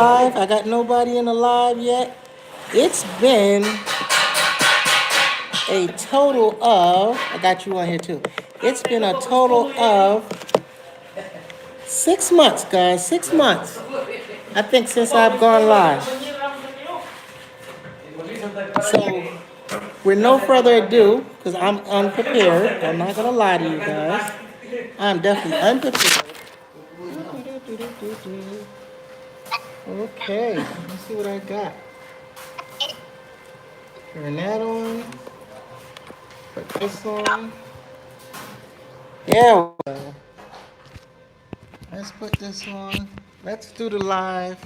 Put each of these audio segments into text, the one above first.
Live. I got nobody in the live yet. It's been a total of, I got you on here too. It's been a total of 6 months, guys. 6 months. I think since I've gone live. So, with no further ado, because I'm unprepared, I'm not going to lie to you guys. I'm definitely unprepared. Okay, let's see what I got. Turn that on. Put this on. There we go. Let's put this on. Let's do the live.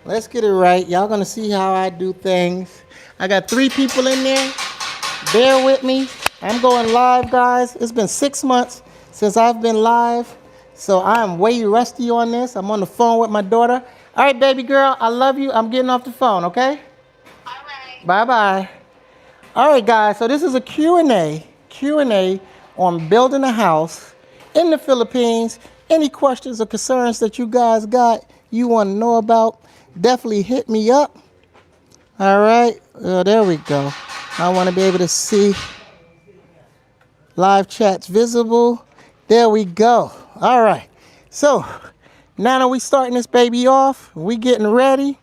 Let's get it right. Y'all gonna see how I do things. I got 3 people in there. Bear with me. I'm going live, guys. It's been 6 months since I've been live. So I'm way rusty on this. I'm on the phone with my daughter. All right, baby girl, I love you. I'm getting off the phone, okay? All right. Bye-bye. All right, guys, so this is a Q&A on building a house in the Philippines. Any questions or concerns that you guys got, you want to know about, definitely hit me up. All right, there we go. I want to be able to see live chats visible. There we go. All right, so now that we starting this baby off, we getting ready.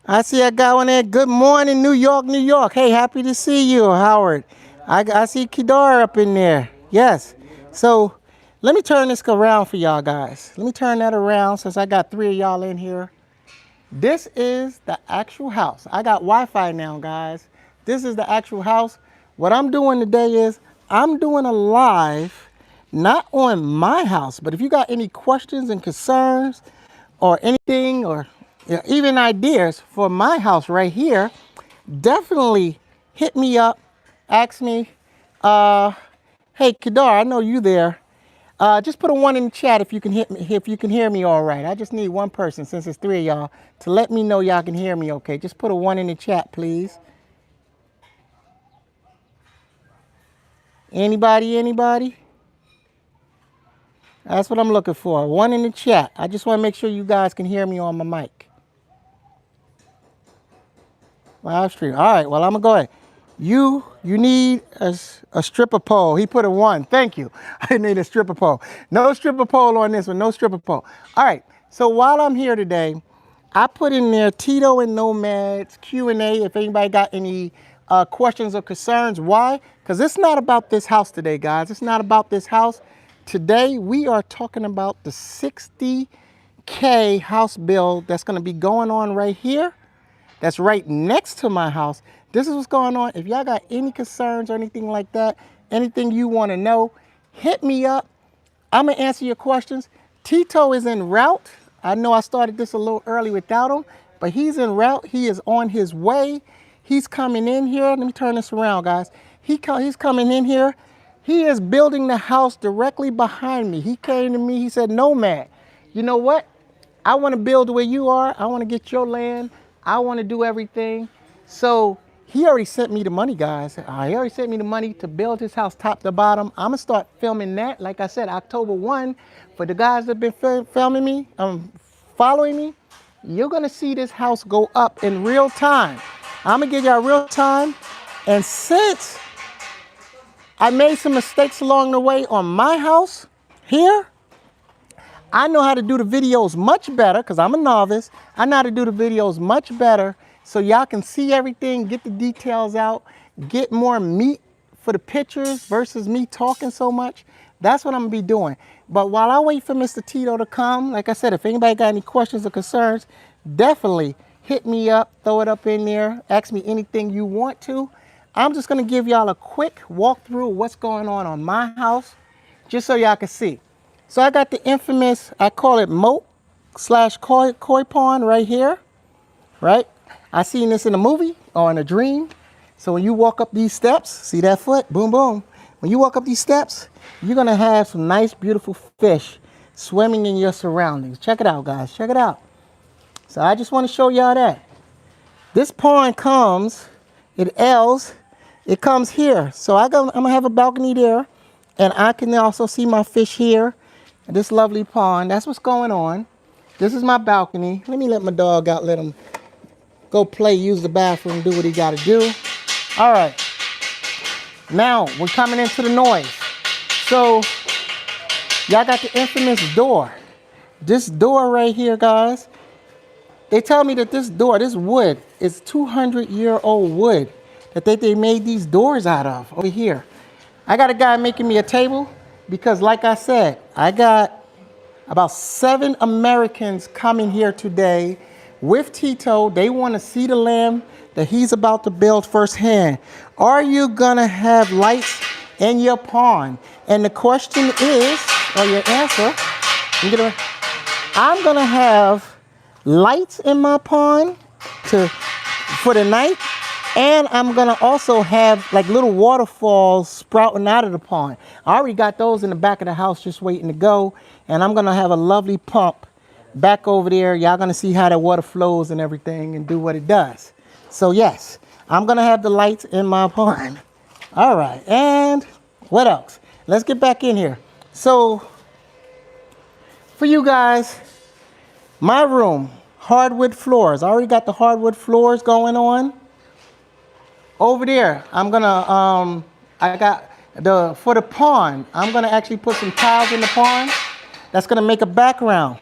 I see I got one there. Good morning, New York, New York. Hey, happy to see you, Howard. I see Kidar up in there. Yes. So let me turn this around for y'all guys. Let me turn that around since I got 3 of y'all in here. This is the actual house. I got Wi-Fi now, guys. This is the actual house. What I'm doing today is I'm doing a live, not on my house, but if you got any questions and concerns or anything or even ideas for my house right here, definitely hit me up, ask me, hey Kadar, I know you there. Just put a 1 in the chat if you can hit me, if you can hear me all right. I just need 1 person, since it's 3 of y'all, to let me know y'all can hear me okay. Just put a 1 in the chat, please. Anybody? That's what I'm looking for. 1 in the chat. I just want to make sure you guys can hear me on my mic. Live stream. All right, well, I'm going to go ahead. You need a stripper pole. He put a 1. Thank you. I need a stripper pole. No stripper pole on this one. No stripper pole. All right, so while I'm here today, I put in there Tito and Nomad's Q&A if anybody got any questions or concerns. Why? Because it's not about this house today, guys. It's not about this house. Today, we are talking about the 60K house build that's going to be going on right here. That's right next to my house. This is what's going on. If y'all got any concerns or anything like that, anything you want to know, hit me up. I'm going to answer your questions. Tito is en route. I know I started this a little early without him, but he's en route. He is on his way. He's coming in here. Let me turn this around, guys. He's coming in here. He is building the house directly behind me. He came to me. He said, Nomad, you know what? I want to build where you are. I want to get your land. I want to do everything. So he already sent me the money, guys. He already sent me the money to build his house top to bottom. I'm going to start filming that. Like I said, October 1, for the guys that have been filming me, following me, you're going to see this house go up in real time. I'm going to give y'all real time. And since I made some mistakes along the way on my house here, I know how to do the videos much better because I'm a novice. I know how to do the videos much better so y'all can see everything, get the details out, get more meat for the pictures versus me talking so much. That's what I'm going to be doing. But while I wait for Mr. Tito to come, like I said, if anybody got any questions or concerns, definitely hit me up, throw it up in there, ask me anything you want to. I'm just going to give y'all a quick walkthrough of what's going on my house, just so y'all can see. So I got the infamous, I call it moat / koi pond right here, right? I seen this in a movie or in a dream. So when you walk up these steps, see that foot? Boom, boom. When you walk up these steps, you're going to have some nice, beautiful fish swimming in your surroundings. Check it out, guys. Check it out. So I just want to show y'all that. This pond comes, it comes here. So I'm going to have a balcony there. And I can also see my fish here. This lovely pond. That's what's going on. This is my balcony. Let me let my dog out, let him go play, use the bathroom, do what he got to do. All right. Now, we're coming into the noise. So, y'all got the infamous door. This door right here, guys, they tell me that this door, this wood, is 200-year-old wood that they made these doors out of over here. I got a guy making me a table because, like I said, I got about 7 Americans coming here today with Tito. They want to see the land that he's about to build firsthand. Are you going to have lights in your pond? And the question is, or your answer, I'm going to have lights in my pond for the night. And I'm going to also have like little waterfalls sprouting out of the pond. I already got those in the back of the house just waiting to go. And I'm going to have a lovely pump back over there. Y'all going to see how that water flows and everything and do what it does. So yes, I'm going to have the lights in my pond. All right. And what else? Let's get back in here. So for you guys, my room, hardwood floors. I already got the hardwood floors going on. Over there, I'm gonna, for the pond, I'm gonna actually put some tiles in the pond. That's gonna make a background.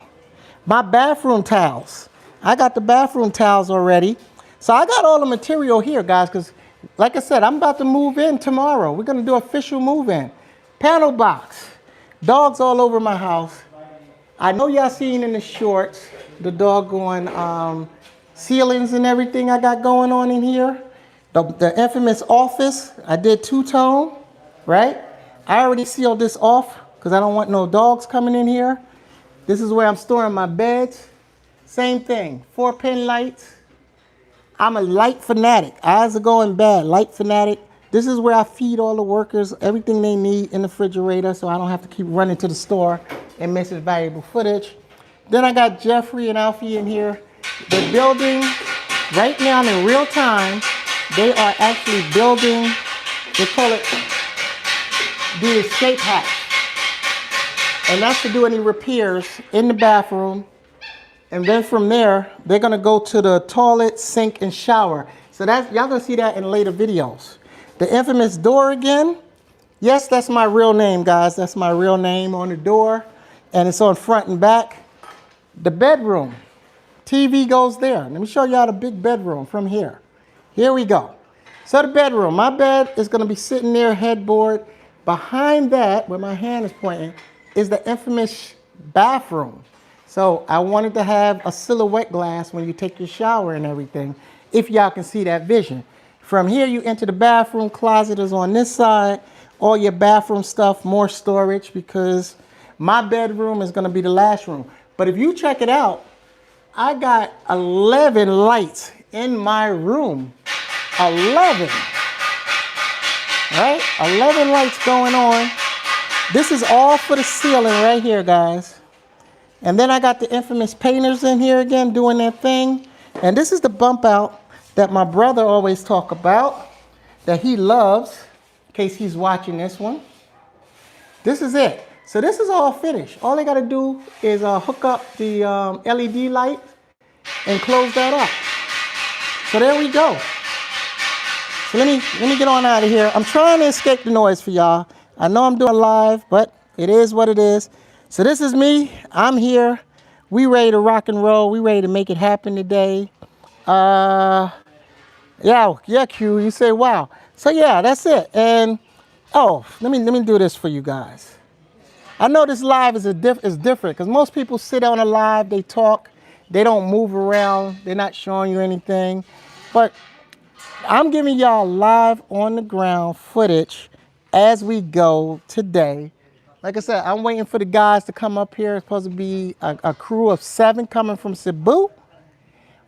My bathroom towels. I got the bathroom towels already. So I got all the material here, guys, because like I said, I'm about to move in tomorrow. We're gonna do official move-in. Panel box. Dogs all over my house. I know y'all seen in the shorts the doggone ceilings and everything I got going on in here. The infamous office, I did 2-tone, right? I already sealed this off because I don't want no dogs coming in here. This is where I'm storing my beds. Same thing, 4-pin lights. I'm a light fanatic. Eyes are going bad, light fanatic. This is where I feed all the workers everything they need in the refrigerator so I don't have to keep running to the store and missing valuable footage. Then I got Jeffrey and Alfie in here. They're building right now in real time. They are actually building, they call it the escape hatch. And that's to do any repairs in the bathroom. And then from there, they're gonna go to the toilet, sink, and shower. So that's, y'all gonna see that in later videos. The infamous door again. Yes, that's my real name, guys. That's my real name on the door. And it's on front and back. The bedroom, TV goes there. Let me show y'all the big bedroom from here. Here we go. So the bedroom, my bed is gonna be sitting there, headboard. Behind that, where my hand is pointing, is the infamous bathroom. So I wanted to have a silhouette glass when you take your shower and everything, if y'all can see that vision. From here, you enter the bathroom, closet is on this side, all your bathroom stuff, more storage, because my bedroom is gonna be the last room. But if you check it out, I got 11 lights in my room. 11. Right? 11 lights going on. This is all for the ceiling right here, guys. And then I got the infamous painters in here again doing their thing. And this is the bump out that my brother always talk about, that he loves, in case he's watching this one. This is it. So this is all finished. All they got to do is hook up the LED light and close that up. So there we go. So let me get on out of here. I'm trying to escape the noise for y'all. I know I'm doing live, but it is what it is. So this is me. I'm here. We ready to rock and roll. We ready to make it happen today. Yeah, Q. You say wow. So yeah, that's it. And oh, let me do this for you guys. I know this live is different because most people sit on a live, they talk, they don't move around, they're not showing you anything. But I'm giving y'all live on the ground footage as we go today. Like I said, I'm waiting for the guys to come up here. It's supposed to be a crew of 7 coming from Cebu.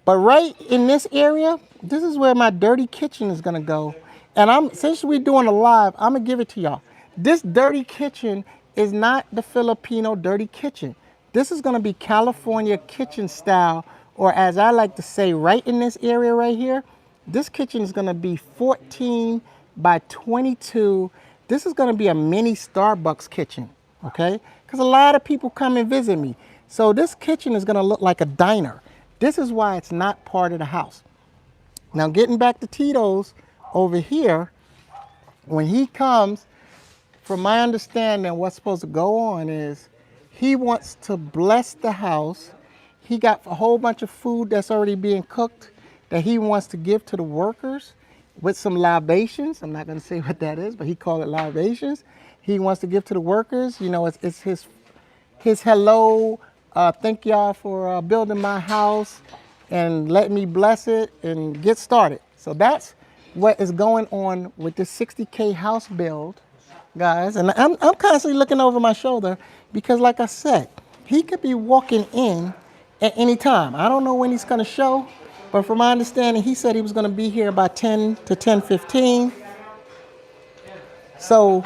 But right in this area, this is where my dirty kitchen is gonna go. And since we're doing a live, I'm gonna give it to y'all. This dirty kitchen is not the Filipino dirty kitchen. This is gonna be California kitchen style, or as I like to say, right in this area right here, this kitchen is gonna be 14 by 22. This is gonna be a mini Starbucks kitchen, okay? Because a lot of people come and visit me. So this kitchen is gonna look like a diner. This is why it's not part of the house. Now getting back to Tito's over here, when he comes, from my understanding, what's supposed to go on is he wants to bless the house. He got a whole bunch of food that's already being cooked that he wants to give to the workers with some libations. I'm not going to say what that is, but he called it libations. He wants to give to the workers. You know, it's his hello. Thank y'all for building my house and let me bless it and get started. So that's what is going on with this 60K house build, guys. And I'm constantly looking over my shoulder because, like I said, he could be walking in at any time. I don't know when he's going to show, but from my understanding, he said he was going to be here by 10 to 10:15. So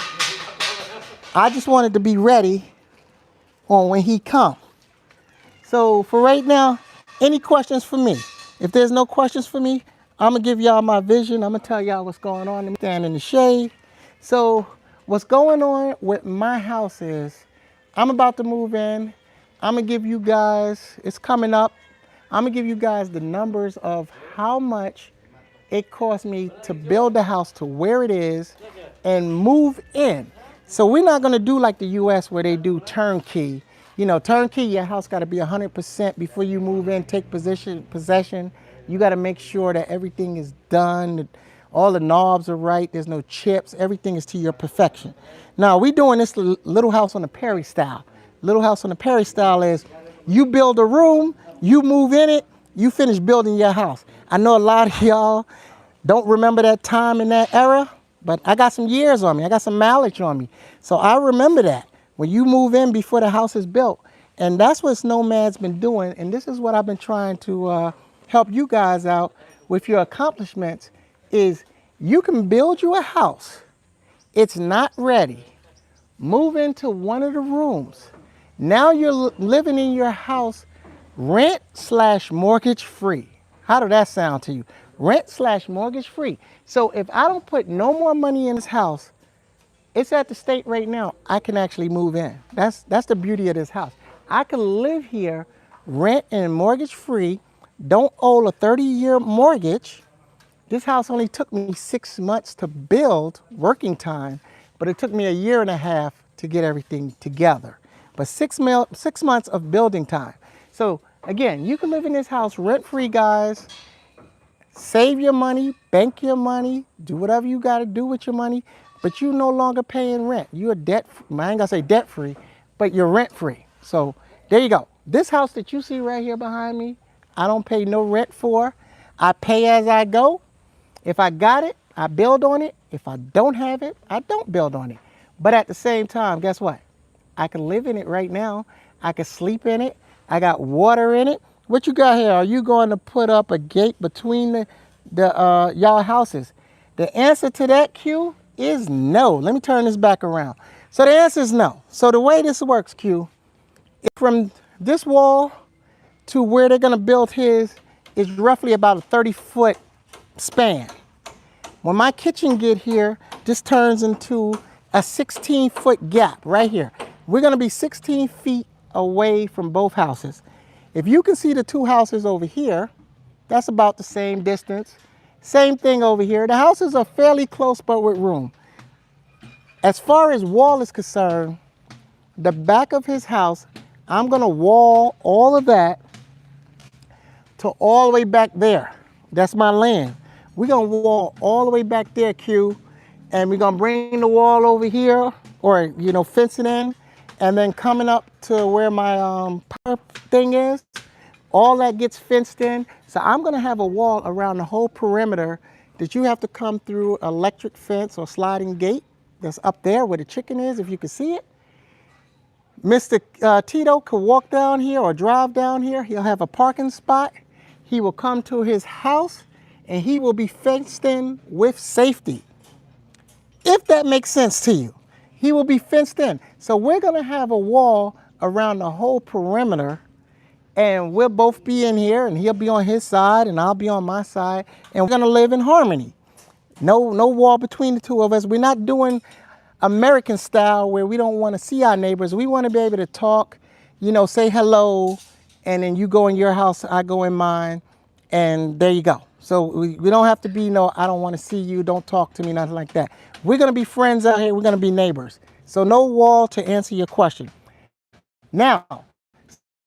I just wanted to be ready on when he comes. So for right now, any questions for me? If there's no questions for me, I'm gonna give y'all my vision. I'm gonna tell y'all what's going on. I'm standing in the shade. So what's going on with my house is I'm about to move in. I'm gonna give you guys, it's coming up. I'm gonna give you guys the numbers of how much it cost me to build the house to where it is and move in. So we're not gonna do like the US where they do turnkey. You know, turnkey, your house gotta be 100% before you move in, take possession. You gotta make sure that everything is done, all the knobs are right, there's no chips, everything is to your perfection. Now, we doing this little house on the Perry style. Little house on the Perry style is you build a room, you move in it, you finish building your house. I know a lot of y'all don't remember that time in that era, but I got some years on me. I got some mileage on me. So I remember that. When you move in before the house is built. And that's what Nomad's been doing. And this is what I've been trying to help you guys out with your accomplishments is you can build you a house. It's not ready. Move into one of the rooms. Now you're living in your house rent/mortgage free. How did that sound to you? Rent/mortgage free. So if I don't put no more money in this house, it's at the state right now, I can actually move in. That's the beauty of this house. I can live here, rent and mortgage free, don't owe a 30-year mortgage. This house only took me 6 months to build, working time, but it took me a year and a half to get everything together. But 6 months of building time. So again, you can live in this house rent free, guys. Save your money, bank your money, do whatever you gotta do with your money, but you're no longer paying rent. You're I ain't gonna say debt free, but you're rent free. So there you go. This house that you see right here behind me, I don't pay no rent for. I pay as I go. If I got it, I build on it. If I don't have it, I don't build on it. But at the same time, guess what? I can live in it right now. I can sleep in it. I got water in it. What you got here? Are you going to put up a gate between y'all houses? The answer to that, Q, is no. Let me turn this back around. So the answer is no. So the way this works, Q, from this wall to where they're gonna build his is roughly about a 30-foot span. When my kitchen get here, this turns into a 16-foot gap right here. We're gonna be 16 feet away from both houses. If you can see the two houses over here, that's about the same distance. Same thing over here. The houses are fairly close, but with room. As far as wall is concerned, the back of his house, I'm gonna wall all of that to all the way back there. That's my land. We're gonna wall all the way back there, Q, and we're gonna bring the wall over here, or fence it in, and then coming up to where my power thing is, all that gets fenced in. So I'm gonna have a wall around the whole perimeter that you have to come through electric fence or sliding gate that's up there where the chicken is, if you can see it. Mr. Tito could walk down here or drive down here. He'll have a parking spot. He will come to his house and he will be fenced in with safety. If that makes sense to you, he will be fenced in. So we're gonna have a wall around the whole perimeter, and we'll both be in here, and he'll be on his side and I'll be on my side, and we're gonna live in harmony. No wall between the two of us. We're not doing American style where we don't want to see our neighbors. We want to be able to talk, say hello, and then you go in your house, I go in mine, and there you go. So we don't have to be, I don't want to see you, don't talk to me, nothing like that. We're going to be friends out here. We're going to be neighbors. So no wall to answer your question. Now,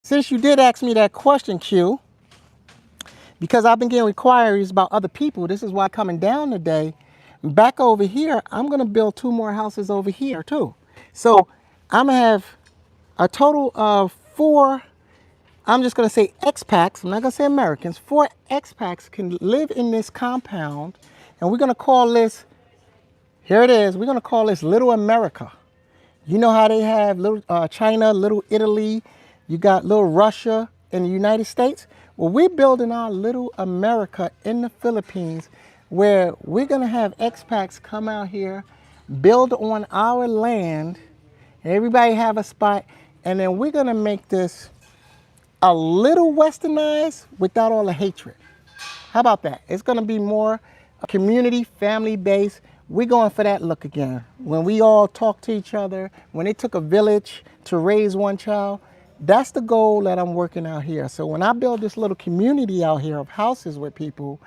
since you did ask me that question, Q, because I've been getting inquiries about other people, this is why coming down today, back over here, I'm going to build 2 more houses over here too. So I'm going to have a total of 4, I'm just going to say expats, I'm not going to say Americans, 4 expats can live in this compound, and we're going to call this, here it is, we're going to call this Little America. You know how they have little China, Little Italy, you got Little Russia in the United States? Well, we're building our Little America in the Philippines, where we're going to have expats come out here, build on our land, and everybody have a spot, and then we're going to make this a little westernized without all the hatred. How about that? It's going to be more community, family based. We're going for that look again. When we all talk to each other, when it took a village to raise one child, that's the goal that I'm working out here. So when I build this little community out here of houses with people,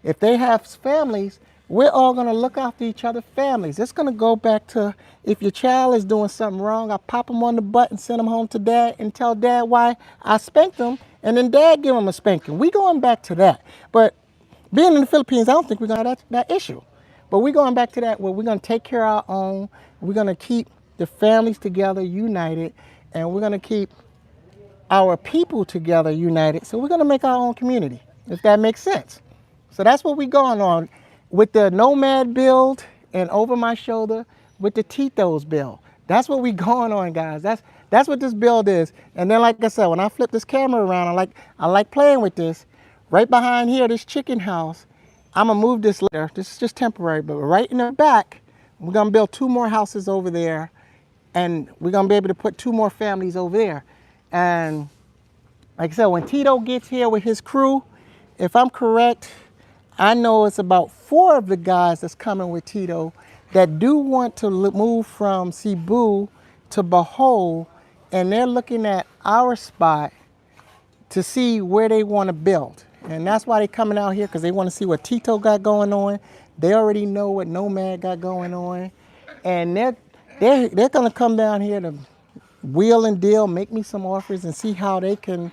if they have families, we're all going to look after each other's families. It's going to go back to, if your child is doing something wrong, I pop them on the butt and send them home to dad and tell dad why I spanked them, and then dad give them a spanking. We going back to that. But being in the Philippines, I don't think we're going to have that issue. But we're going back to that where we're going to take care of our own. We're going to keep the families together, united, and we're going to keep our people together, united. So we're going to make our own community, if that makes sense. So that's what we're going on with the Nomad build, and over my shoulder with the Tito's build. That's what we going on, guys. That's what this build is. And then, like I said, when I flip this camera around, I like playing with this. Right behind here, this chicken house, I'm gonna move this later. This is just temporary, but right in the back, we're gonna build 2 more houses over there, and we're gonna be able to put 2 more families over there. And like I said, when Tito gets here with his crew, if I'm correct, I know it's about 4 of the guys that's coming with Tito that do want to move from Cebu to Bohol, and they're looking at our spot to see where they want to build. And that's why they're coming out here, because they want to see what Tito got going on. They already know what Nomad got going on. And they're going to come down here to wheel and deal, make me some offers, and see how they can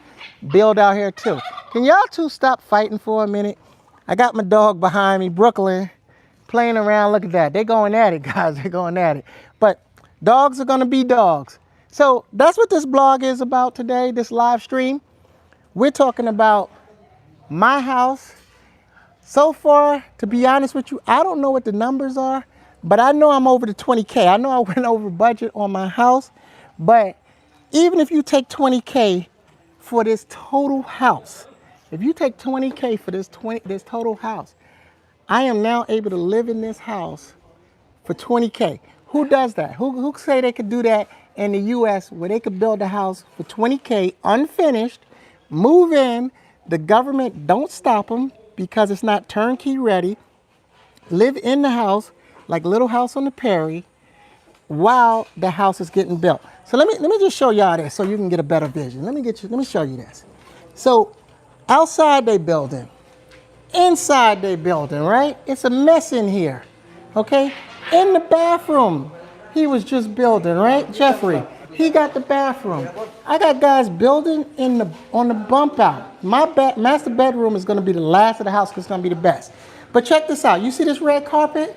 build out here too. Can y'all 2 stop fighting for a minute? I got my dog behind me, Brooklyn, playing around. Look at that. They're going at it, guys. They're going at it. But dogs are going to be dogs. So that's what this blog is about today, this live stream. We're talking about my house. So far, to be honest with you, I don't know what the numbers are, but I know I'm over the 20K. I know I went over budget on my house, but even if you take 20K for this total house, if you take 20K for this total house, I am now able to live in this house for 20K. Who does that? Who say they could do that in the US, where they could build a house for 20K unfinished, move in, the government don't stop them because it's not turnkey ready, live in the house like Little House on the Prairie while the house is getting built. So let me just show y'all this so you can get a better vision. Let me show you this. So outside they building, inside they building, right? It's a mess in here, okay? In the bathroom, he was just building, right? Jeffrey, he got the bathroom. I got guys building on the bump out. My master bedroom is gonna be the last of the house because it's gonna be the best. But check this out. You see this red carpet?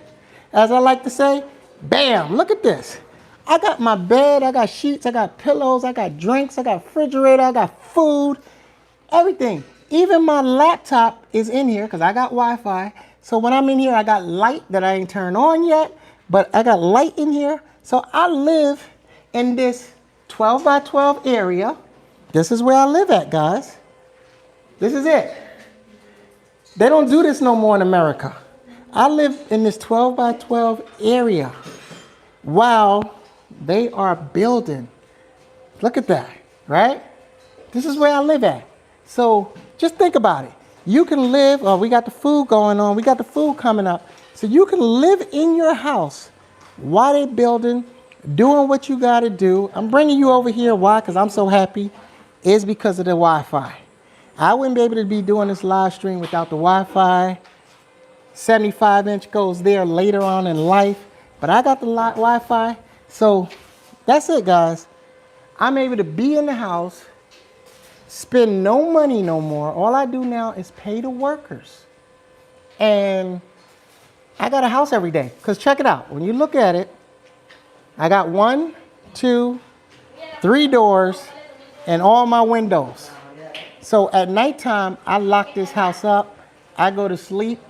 As I like to say, bam, look at this. I got my bed, I got sheets, I got pillows, I got drinks, I got refrigerator, I got food, everything. Even my laptop is in here because I got Wi-Fi. So when I'm in here, I got light that I ain't turned on yet, but I got light in here. So I live in this 12 by 12 area. This is where I live at, guys. This is it. They don't do this no more in America. I live in this 12 by 12 area while they are building. Look at that, right? This is where I live at. So just think about it. You can live, we got the food going on, we got the food coming up. So you can live in your house while they're building, doing what you got to do. I'm bringing you over here. Why? Because I'm so happy. Is because of the Wi-Fi. I wouldn't be able to be doing this live stream without the Wi-Fi. 75-inch goes there later on in life. But I got the Wi-Fi. So that's it, guys. I'm able to be in the house, spend no money no more. All I do now is pay the workers. And I got a house every day. Because check it out. When you look at it, I got 1, 2, 3 doors and all my windows. So at nighttime, I lock this house up. I go to sleep.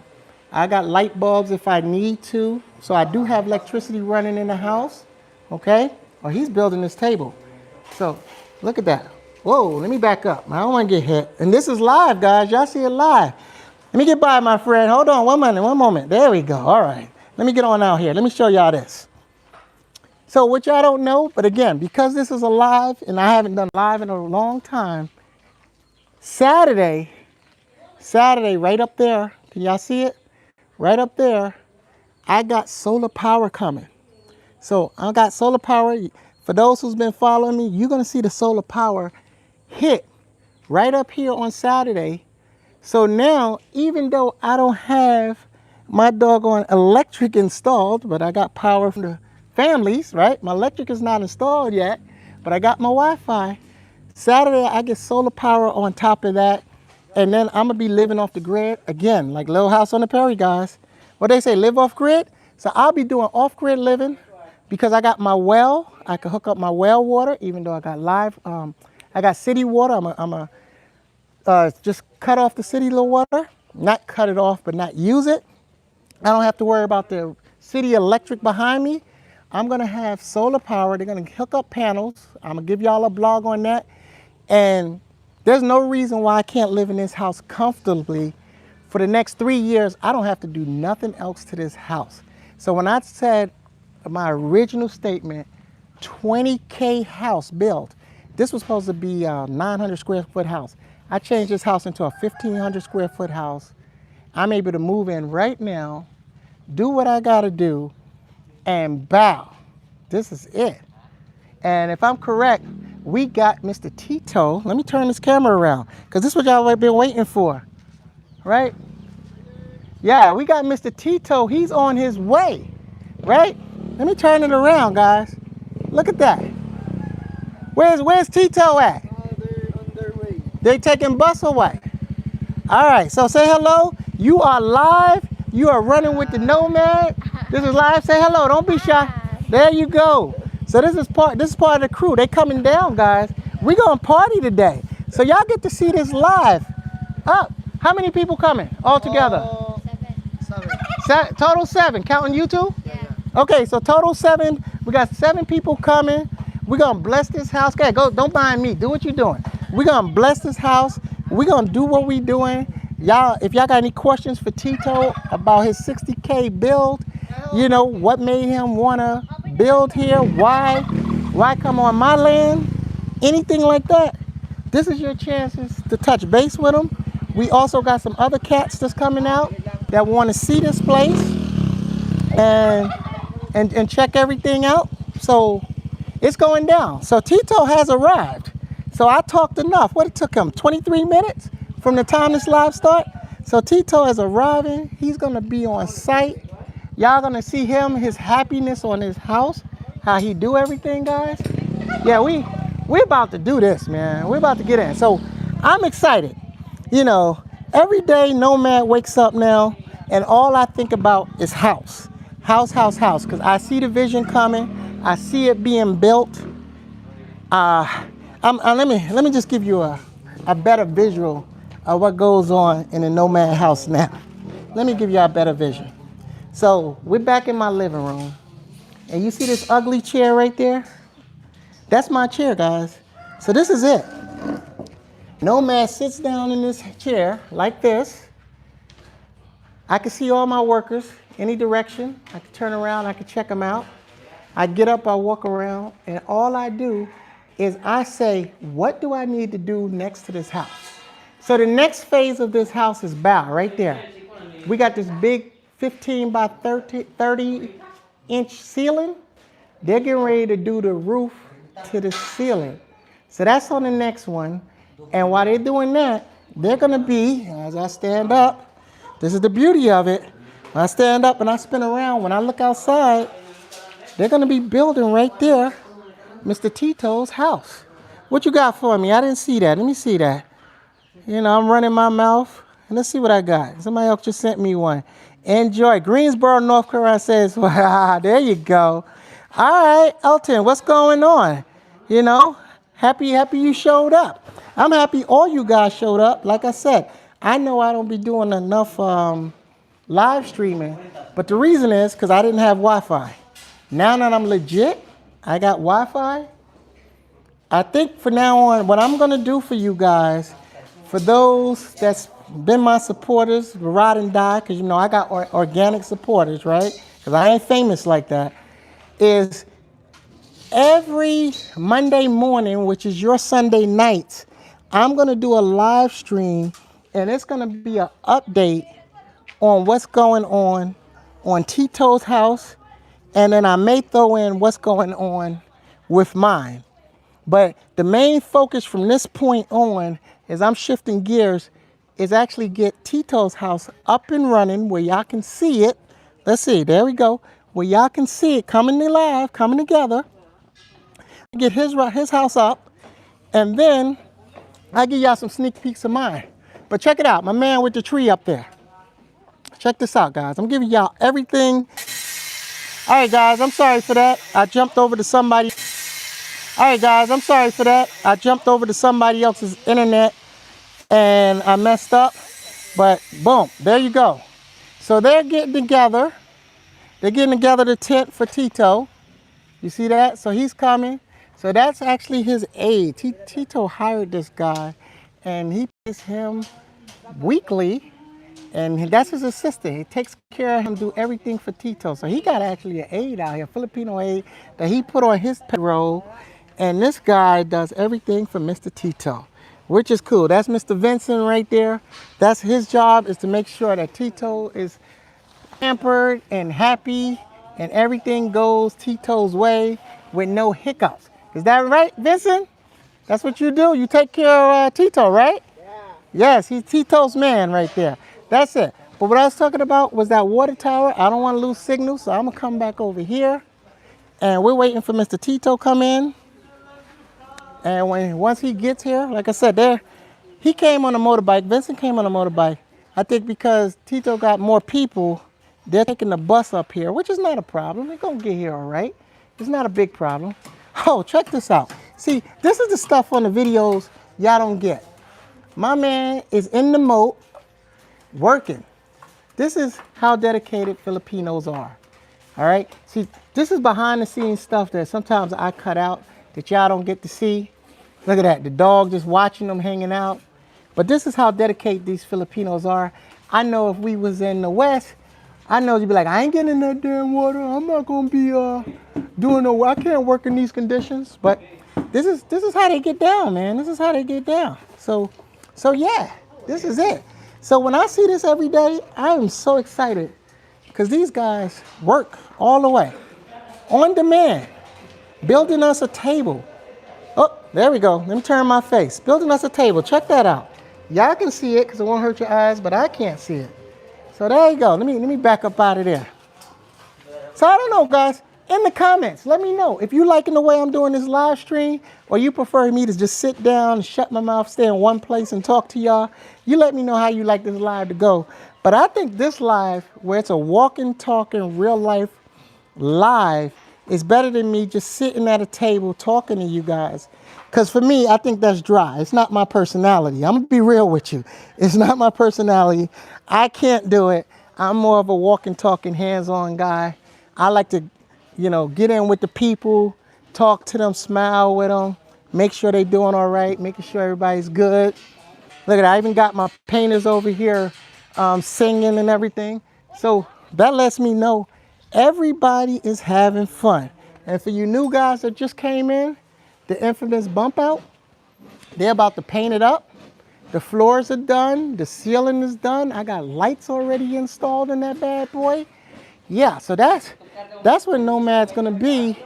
I got light bulbs if I need to. So I do have electricity running in the house. Okay? Oh, he's building this table. So look at that. Whoa, let me back up. I don't want to get hit. And this is live, guys. Y'all see it live. Let me get by, my friend. Hold on one moment. There we go. All right. Let me get on out here. Let me show y'all this. So what y'all don't know, but again, because this is a live and I haven't done live in a long time, Saturday, right up there, can y'all see it? Right up there, I got solar power coming. So I got solar power. For those who's been following me, you're going to see the solar power hit right up here on Saturday. So now, even though I don't have my doggone electric installed, but I got power from the families, right? My electric is not installed yet, but I got my Wi-Fi. Saturday, I get solar power on top of that. And then I'm going to be living off the grid again, like Little House on the Prairie, guys. What they say, live off grid? So I'll be doing off grid living because I got my well. I can hook up my well water, even though I got live. I got city water. I'm just cut off the city water. Not cut it off, but not use it. I don't have to worry about the city electric behind me. I'm going to have solar power. They're going to hook up panels. I'm going to give y'all a blog on that. And there's no reason why I can't live in this house comfortably for the next 3 years. I don't have to do nothing else to this house. So when I said my original statement, 20K house built, this was supposed to be a 900 square foot house. I changed this house into a 1,500 square foot house. I'm able to move in right now, do what I got to do, and bow. This is it. And if I'm correct, we got Mr. Tito. Let me turn this camera around because this is what y'all have been waiting for, right? Yeah, we got Mr. Tito. He's on his way, right? Let me turn it around, guys. Look at that. Where's Tito at? They're on their way. They taking bus away. All right, so say hello. You are live. You are running with the Nomad. This is live. Say hello. Don't be shy. There you go. So this is part of the crew. They coming down, guys. We gonna party today. So y'all get to see this live. Up. How many people coming all together? 7. Total 7. Counting you two? Yeah. Okay, so total 7. We got 7 people coming. We're gonna bless this house. Okay, go. Don't mind me. Do what you're doing. We're gonna bless this house. We're gonna do what we doing. Y'all, if y'all got any questions for Tito about his 60K build, you know, what made him wanna build here, why come on my land, anything like that, this is your chances to touch base with him. We also got some other cats that's coming out that want to see this place and check everything out. So it's going down. So Tito has arrived. So I talked enough. What it took him, 23 minutes from the time this live start? So Tito is arriving. He's gonna be on site. Y'all gonna see him, his happiness on his house, how he do everything, guys. Yeah, we about to do this, man. We're about to get in. So I'm excited. You know, every day Nomad wakes up now and all I think about is house. House, because I see the vision coming. I see it being built. Let me just give you a better visual of what goes on in a Nomad house now. Let me give you a better vision. So we're back in my living room, and you see this ugly chair right there? That's my chair, guys. So this is it. Nomad sits down in this chair like this. I can see all my workers any direction. I can turn around, I can check them out. I get up, I walk around, and all I do is I say, what do I need to do next to this house? So the next phase of this house is bow right there. We got this big 15 by 30 inch ceiling. They're getting ready to do the roof to the ceiling. So that's on the next one. And while they're doing that, they're gonna be, as I stand up, this is the beauty of it. When I stand up and I spin around, when I look outside, they're gonna be building right there Mr. Tito's house. What you got for me? I didn't see that. Let me see that. You know, I'm running my mouth. And let's see what I got. Somebody else just sent me one. Enjoy. Greensboro, North Carolina says, wow, there you go. All right, Elton, what's going on? You know, happy you showed up. I'm happy all you guys showed up. Like I said, I know I don't be doing enough live streaming, but the reason is because I didn't have Wi-Fi. Now that I'm legit, I got Wi-Fi. I think from now on, what I'm gonna do for you guys, for those that's been my supporters, ride and die, because you know I got organic supporters, right? Because I ain't famous like that, is every Monday morning, which is your Sunday night, I'm gonna do a live stream, and it's gonna be an update on what's going on Tito's house, and then I may throw in what's going on with mine. But the main focus from this point on, as I'm shifting gears, is actually get Tito's house up and running where y'all can see it. Let's see, there we go. Where y'all can see it coming live, coming together. Get his house up, and then I'll give y'all some sneak peeks of mine. But check it out, my man with the tree up there. Check this out, guys. I'm giving y'all everything. All right, guys, I'm sorry for that. I jumped over to somebody. All right, guys, I'm sorry for that. I jumped over to somebody else's internet and I messed up. But boom, there you go. So they're getting together. They're getting together the tent for Tito. You see that? So he's coming. So that's actually his aide. Tito hired this guy and he pays him weekly. And that's his assistant. He takes care of him, do everything for Tito. So he got actually an aide out here, Filipino aide, that he put on his payroll. And this guy does everything for Mr. Tito, which is cool. That's Mr. Vincent right there. That's his job, is to make sure that Tito is pampered and happy and everything goes Tito's way with no hiccups. Is that right, Vincent? That's what you do? You take care of Tito, right? Yeah. Yes, he's Tito's man right there. That's it. But what I was talking about was that water tower. I don't want to lose signal, so I'm going to come back over here. And we're waiting for Mr. Tito come in. And once he gets here, like I said, he came on a motorbike. Vincent came on a motorbike. I think because Tito got more people, they're taking the bus up here, which is not a problem. They're going to get here all right. It's not a big problem. Oh, check this out. See, this is the stuff on the videos y'all don't get. My man is in the moat working. This is how dedicated Filipinos are. All right. See, this is behind the scenes stuff that sometimes I cut out that y'all don't get to see. Look at that, the dog just watching them hanging out. But this is how dedicated these Filipinos are. I know if we was in the West, I know you'd be like, I ain't getting in that damn water. I'm not gonna be doing no, I can't work in these conditions. But this is how they get down, man. This is how they get down. So yeah, this is it. So when I see this every day, I am so excited because these guys work all the way, on demand, building us a table. Oh, there we go. Let me turn my face. Building us a table. Check that out. Y'all can see it because it won't hurt your eyes, but I can't see it. So there you go. Let me back up out of there. So I don't know, guys. In the comments, let me know if you liking the way I'm doing this live stream, or you prefer me to just sit down, shut my mouth, stay in one place and talk to y'all. You let me know how you like this live to go. But I think this live, where it's a walking, talking, real life live, is better than me just sitting at a table talking to you guys. Because for me, I think that's dry. It's not my personality. I'm going to be real with you. It's not my personality. I can't do it. I'm more of a walking, talking, hands-on guy. I like to, you know, get in with the people, talk to them, smile with them, make sure they're doing all right, making sure everybody's good. Look at that. I even got my painters over here singing and everything. So that lets me know everybody is having fun. And for you new guys that just came in, the infamous bump out, they're about to paint it up. The floors are done. The ceiling is done. I got lights already installed in that bad boy. Yeah, so that's where Nomad's gonna be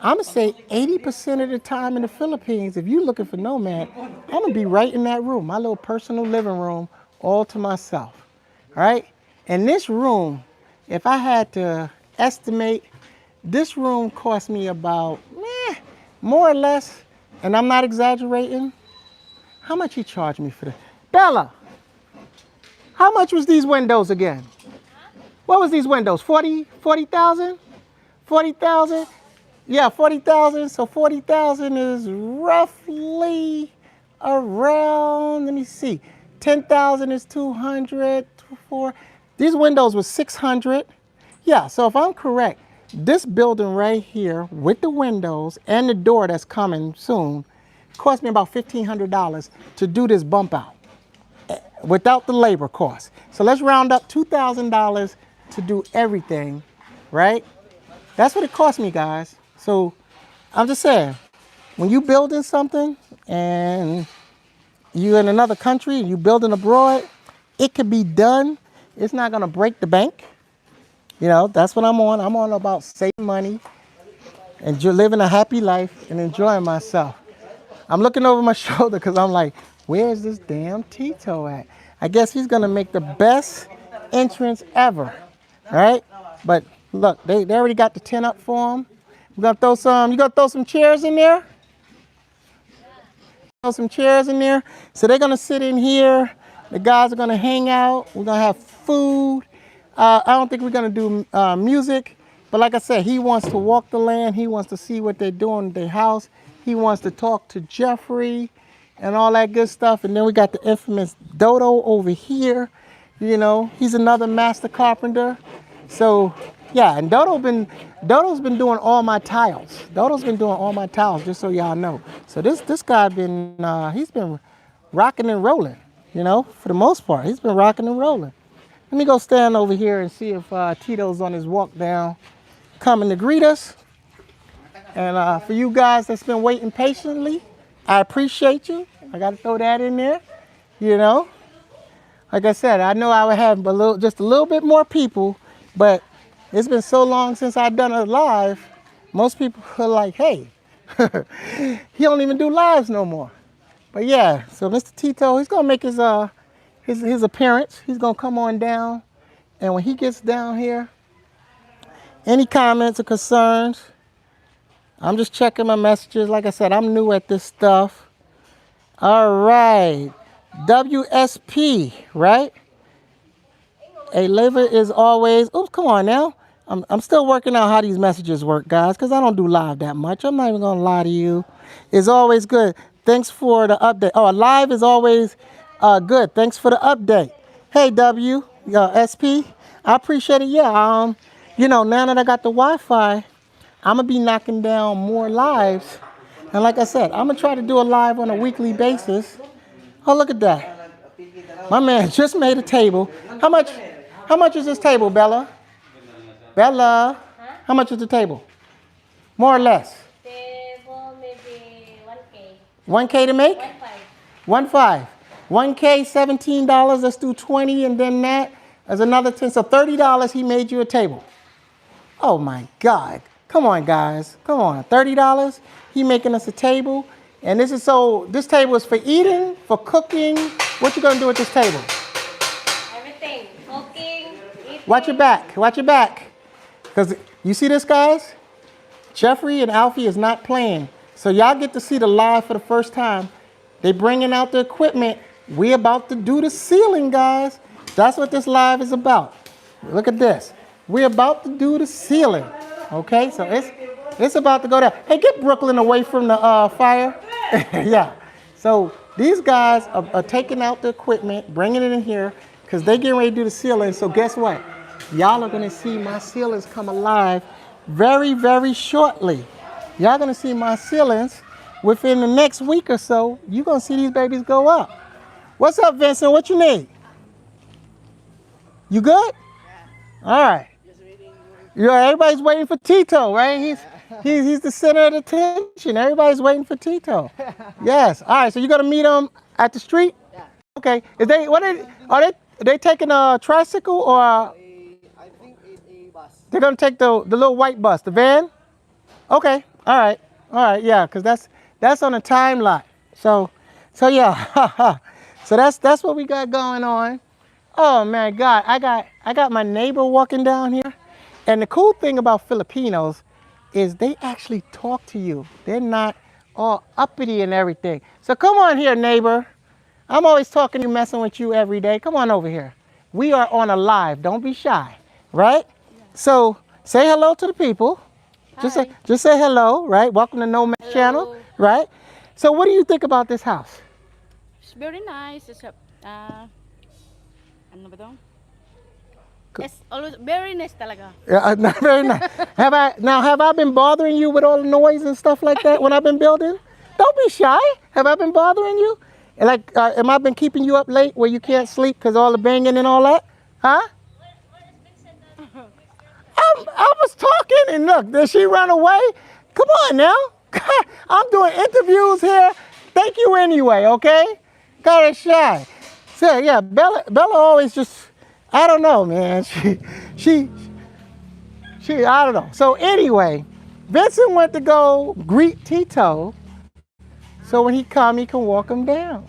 I'm going to say 80% of the time in the Philippines, if you're looking for Nomad, I'm going to be right in that room, my little personal living room, all to myself. All right? And this room, if I had to estimate, this room cost me about, more or less, and I'm not exaggerating, how much he charged me for this? Bella, how much was these windows again? What was these windows? 40,000? 40,000? Yeah, 40,000. So 40,000 is roughly around, let me see, 10,000 is 200, 4. These windows were 600. Yeah, so if I'm correct, this building right here with the windows and the door that's coming soon cost me about $1,500 to do this bump out without the labor cost. So let's round up $2,000 to do everything, right? That's what it cost me, guys. So I'm just saying, when you building something and you in another country and you building abroad, it could be done. It's not gonna break the bank. You know, that's what I'm on. I'm on about saving money and living a happy life and enjoying myself. I'm looking over my shoulder because I'm like, where's this damn Tito at? I guess he's gonna make the best entrance ever, right? But look, they already got the tent up for him. We're gonna throw some, you gonna throw some chairs in there? Throw some chairs in there. So they're gonna sit in here. The guys are gonna hang out. We're gonna have food. I don't think we're gonna do music, but like I said, he wants to walk the land. He wants to see what they're doing in their house. He wants to talk to Jeffrey and all that good stuff. And then we got the infamous Dodo over here. You know, he's another master carpenter. So yeah, and Dodo's been doing all my tiles. Dodo's been doing all my tiles, just so y'all know. So this guy he's been rocking and rolling, you know, for the most part. He's been rocking and rolling. Let me go stand over here and see if Tito's on his walk down, coming to greet us. And for you guys that's been waiting patiently, I appreciate you. I got to throw that in there, you know. Like I said, I know I would have just a little bit more people, but it's been so long since I've done a live. Most people are like, hey, he don't even do lives no more. But yeah, so Mr. Tito, he's gonna make his appearance. He's gonna come on down, and when he gets down here, any comments or concerns, I'm just checking my messages. Like I said, I'm new at this stuff. All right, WSP, right? A liver is always, oops, come on now. I'm still working out how these messages work, guys, because I don't do live that much. I'm not even gonna lie to you. It's always good. Thanks for the update. Oh, live is always good. Thanks for the update. Hey, SP, I appreciate it. Yeah, you know, now that I got the Wi-Fi, I'm gonna be knocking down more lives. And like I said, I'm gonna try to do a live on a weekly basis. Oh, look at that. My man just made a table. How much is this table, Bella? Bella, how much is the table? More or less? Table maybe 1K. 1K to make? 1.5. 1K, $17. Let's do 20, and then that is another 10. So $30, he made you a table. Oh my God. Come on, guys. Come on. $30. He making us a table. And this table is for eating, for cooking. What you gonna do with this table? Everything. Cooking, eating. Watch your back. Watch your back. Because you see this, guys? Jeffrey and Alfie is not playing. So y'all get to see the live for the first time. They bringing out the equipment. We about to do the ceiling, guys. That's what this live is about. Look at this. We're about to do the ceiling. Okay, so it's about to go down. Hey, get Brooklyn away from the fire. Yeah. So these guys are taking out the equipment, bringing it in here, because they getting ready to do the ceiling. So guess what? Y'all are going to see my ceilings come alive very, very shortly. Y'all going to see my ceilings within the next week or so. You're going to see these babies go up. What's up, Vincent? What you need? You good? Yeah. All right. Everybody's waiting for Tito, right? He's the center of attention. Everybody's waiting for Tito. Yes. All right. So you're going to meet them at the street? Yeah. Okay. Are they taking a tricycle or? I think it's a bus. They're going to take the little white bus, the van? Okay. All right, yeah, because that's on a time lot. So, yeah, so that's what we got going on. Oh man, God, I got my neighbor walking down here, and the cool thing about Filipinos is they actually talk to you. They're not all uppity and everything. So come on here, neighbor. I'm always talking to you, messing with you every day. Come on over here. We are on a live. Don't be shy, right? So say hello to the people. Hi. Just say hello, right? Welcome to Nomad Channel, Hello. right? So what do you think about this house? It's very nice. It's a, ano ba to? It's always very nice talaga. Yeah, not very nice. Have I been bothering you with all the noise and stuff like that when I've been building? Don't be shy. Have I been bothering you? Like, am I been keeping you up late where you can't sleep because all the banging and all that? Huh? I was talking and look, did she run away? Come on now. I'm doing interviews here. Thank you anyway, okay? Got shy. So yeah, Bella always just, I don't know, man. She, I don't know. So anyway, Vincent went to go greet Tito, so when he come, he can walk him down.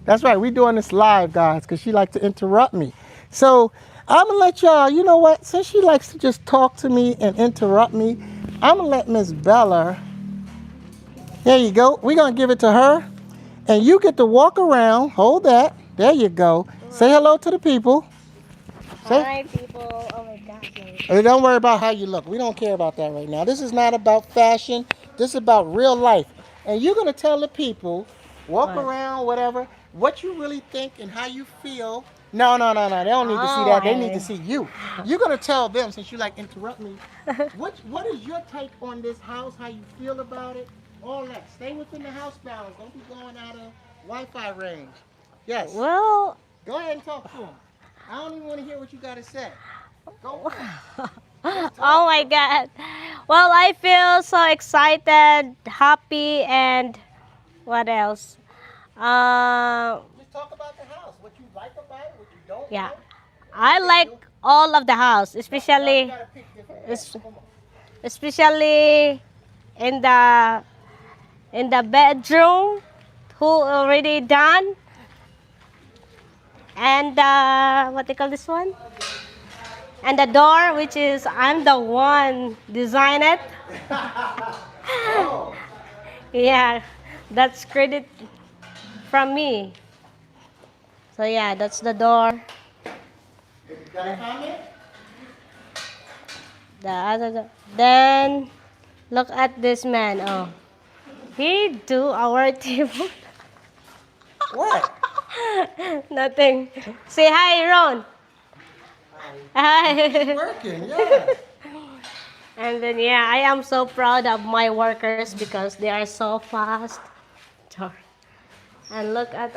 That's right. We doing this live, guys, because she likes to interrupt me. So I'm gonna let y'all. You know what? Since she likes to just talk to me and interrupt me, I'm gonna let Miss Bella. There you go. We're gonna give it to her, and you get to walk around. Hold that. There you go. Say hello to the people. Say. Hi, people. Oh my gosh. Don't worry about how you look. We don't care about that right now. This is not about fashion. This is about real life. And you're going to tell the people, walk What? around, whatever, what you really think and how you feel. No, no, no, no. They don't need to see Oh, that. They need to see you. You're going to tell them, since you like interrupt me, what is your take on this house, how you feel about it, all that. Stay within the house bounds. Don't be going out of Wi-Fi range. Yes. Well, Go ahead and talk to them. I don't even want to hear what you got to say. Go. oh my God. Well, I feel so excited, happy, and what else? Just talk about the house. What you like about it, what you don't Yeah, like. I like all of the house, You especially, gotta pick different es- things. Come on. especially in the bedroom, who already done, and what they call this one, and the door, which is I'm the one design it. Oh, Yeah, that's credit from me. So yeah, that's the door. you got a comment? The other, then look at this man. Oh, he do our table. What? Nothing. Say hi, Ron. Hi. Working, yeah. And then yeah, I am so proud of my workers because they are so fast. And look at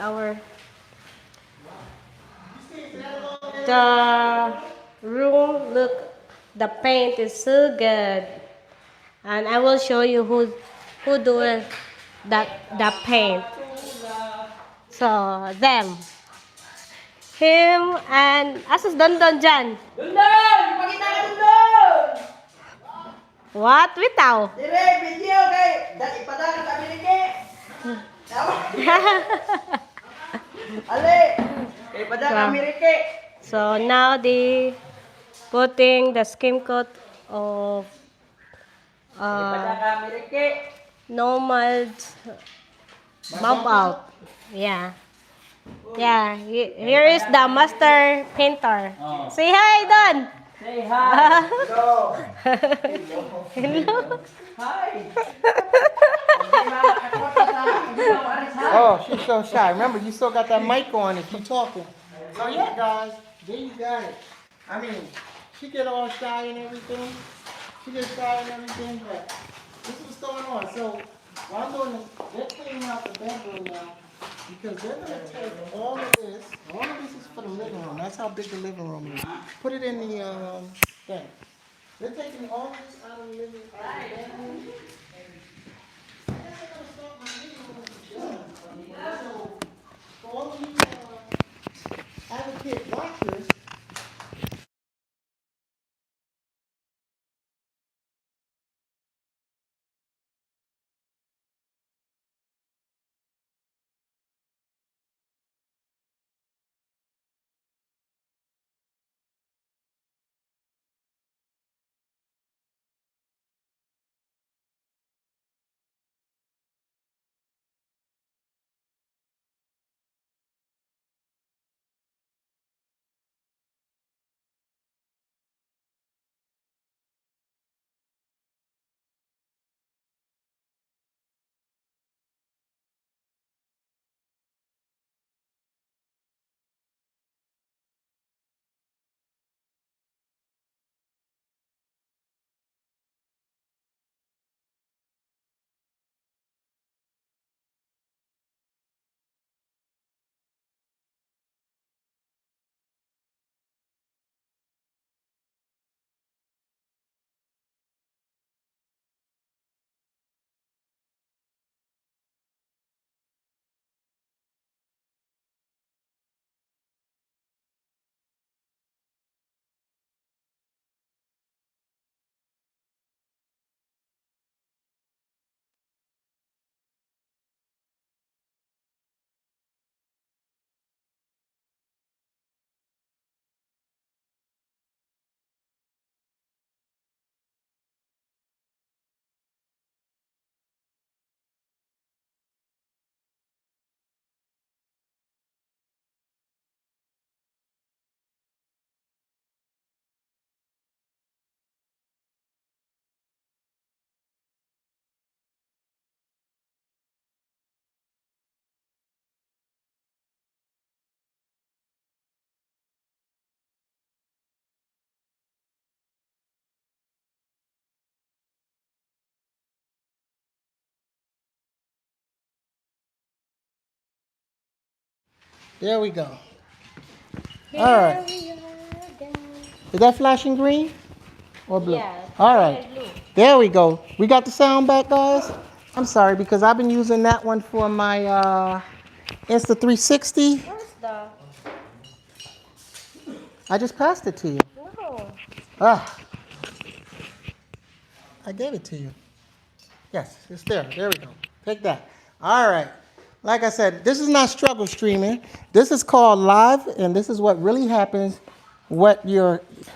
the room. Look, the paint is so good. And I will show you who do it, the paint. So them, him and asus Dondon dyan. Dundon! Ipakita ka Dundon! What bitaw? Dire, video kay ipadaka sa Amerike. Ale, kay ipadaka Amerike. So now they putting the skim coat of Ipadaka Amerike. Nomad bump out. Yeah. Yeah, here is the master painter. Say hi, Don. Say hi. Hello. Hello. Hi. Hindi makakakota sa hindi mo maalis ha. Oh, she's so shy. Remember, you still got that mic on if you talking. So yeah, guys, there you got it. I mean, she get all shy and everything. She gets shy and everything, but this is what's going on. So what I'm doing is they're cleaning out the bedroom now because they're gonna take all of this. All of this is for the living room. That's how big the living room is. Put it in the thing. They're taking all of this out of the bedroom. So, for all of you advocate watchers, There we go. Here All right. we are again. Is that flashing green or blue? Yeah. All red right. and blue. There we go. We got the sound back, guys. I'm sorry because I've been using that one for my Insta360. Where's the? I just passed it to you. No. Ah, I gave it to you. Yes, it's there. There we go. Take that. All right. Like I said, this is not struggle streaming. This is called live, and this is what really happens. All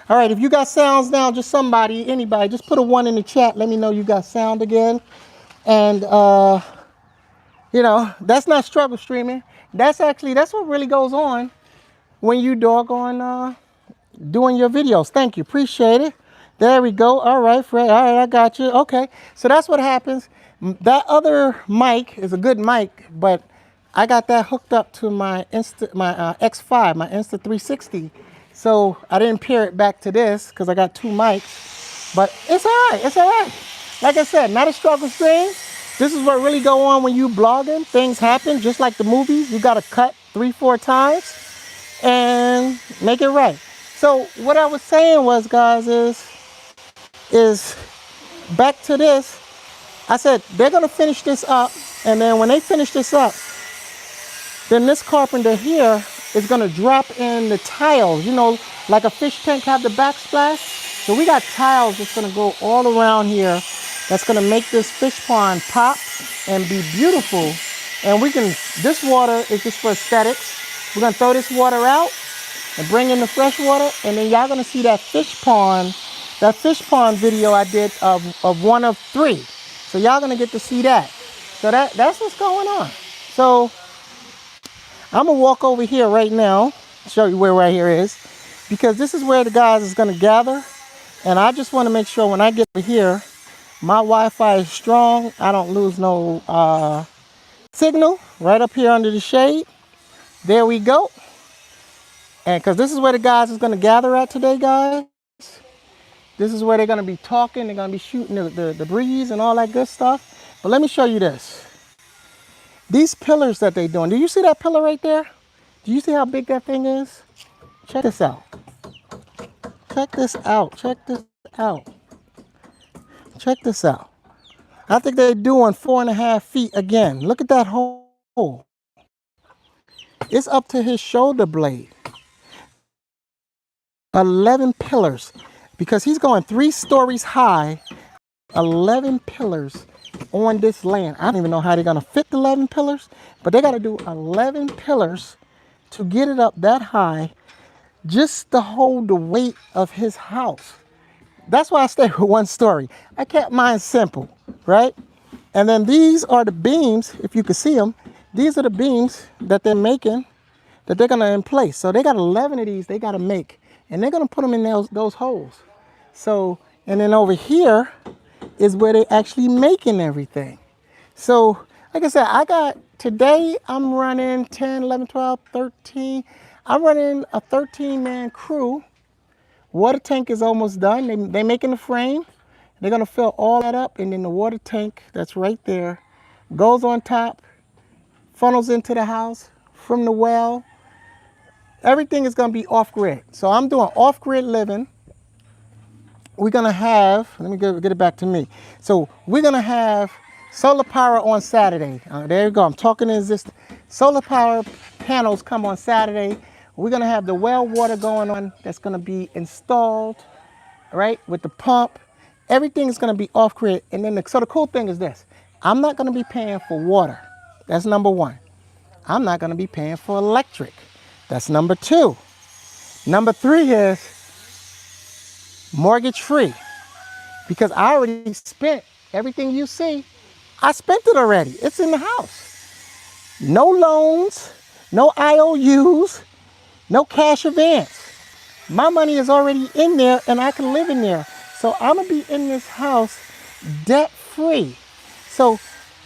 right, if you got sounds now, just anybody, just put a 1 in the chat. Let me know you got sound again. And, that's not struggle streaming. That's what really goes on when you doggone doing your videos. Thank you. Appreciate it. There we go. All right, Fred. All right, I got you. Okay. So that's what happens. That other mic is a good mic, but I got that hooked up to my X5, my Insta360. So I didn't pair it back to this because I got 2 mics. But it's all right. It's all right. Like I said, not a struggle stream. This is what really go on when you blogging. Things happen just like the movies. You got to cut 3-4 times and make it right. So what I was saying was, guys, is back to this. I said they're gonna finish this up, and then when they finish this up, then this carpenter here is gonna drop in the tiles. Like a fish tank have the backsplash. So we got tiles that's gonna go all around here. That's gonna make this fish pond pop and be beautiful. And this water is just for aesthetics. We're gonna throw this water out and bring in the fresh water, and then y'all gonna see that fish pond video I did of 1 of 3. So y'all gonna get to see that. So that's what's going on. So I'm gonna walk over here right now, show you where right here is, because this is where the guys is gonna gather. And I just wanna make sure when I get to here, my Wi-Fi is strong. I don't lose no signal right up here under the shade. There we go. And because this is where the guys is going to gather at today, guys. This is where they're going to be talking. They're going to be shooting the breeze and all that good stuff. But let me show you this. These pillars that they're doing. Do you see that pillar right there? Do you see how big that thing is? Check this out. Check this out. Check this out. Check this out. I think they're doing 4.5 feet again. Look at that hole. It's up to his shoulder blade. 11 pillars, because he's going 3 stories high. 11 pillars on this land. I don't even know how they're gonna fit the 11 pillars, but they got to do 11 pillars to get it up that high, just to hold the weight of his house. That's why I stay with 1 story. I kept mine simple, right? And then these are the beams. If you can see them, these are the beams that they're making, that they're gonna in place. So they got 11 of these they got to make. And they're going to put them in those holes. So, and then over here is where they're actually making everything. So, like I said, today I'm running 10, 11, 12, 13. I'm running a 13-man crew. Water tank is almost done. They're making the frame. They're going to fill all that up. And then the water tank that's right there goes on top, funnels into the house from the well. Everything is going to be off-grid. So I'm doing off-grid living. We're going to have, let me get it back to me. So we're going to have solar power on Saturday. There you go. I'm talking in this. Solar power panels come on Saturday. We're going to have the well water going on that's going to be installed, right, with the pump. Everything is going to be off-grid. And then so the cool thing is this. I'm not going to be paying for water. That's number 1. I'm not going to be paying for electric. That's number 2. Number 3 is mortgage free, because I already spent everything you see. I spent it already. It's in the house. No loans, no IOUs, no cash advance. My money is already in there and I can live in there. So I'm gonna be in this house debt free. So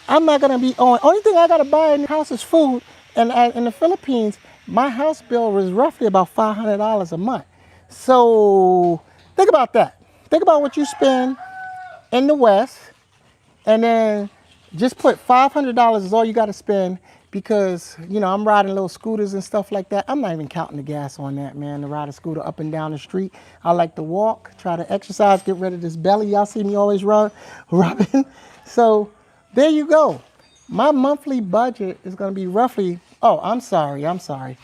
I'm not gonna be only thing I gotta buy in the house is food. And in the Philippines, my house bill was roughly about $500 a month. So think about that. Think about what you spend in the West, and then just put $500 is all you got to spend because, you know, I'm riding little scooters and stuff like that. I'm not even counting the gas on that, man, to ride a scooter up and down the street. I like to walk, try to exercise, get rid of this belly. Y'all see me always rubbing. So there you go. My monthly budget is going to be roughly, oh, I'm sorry.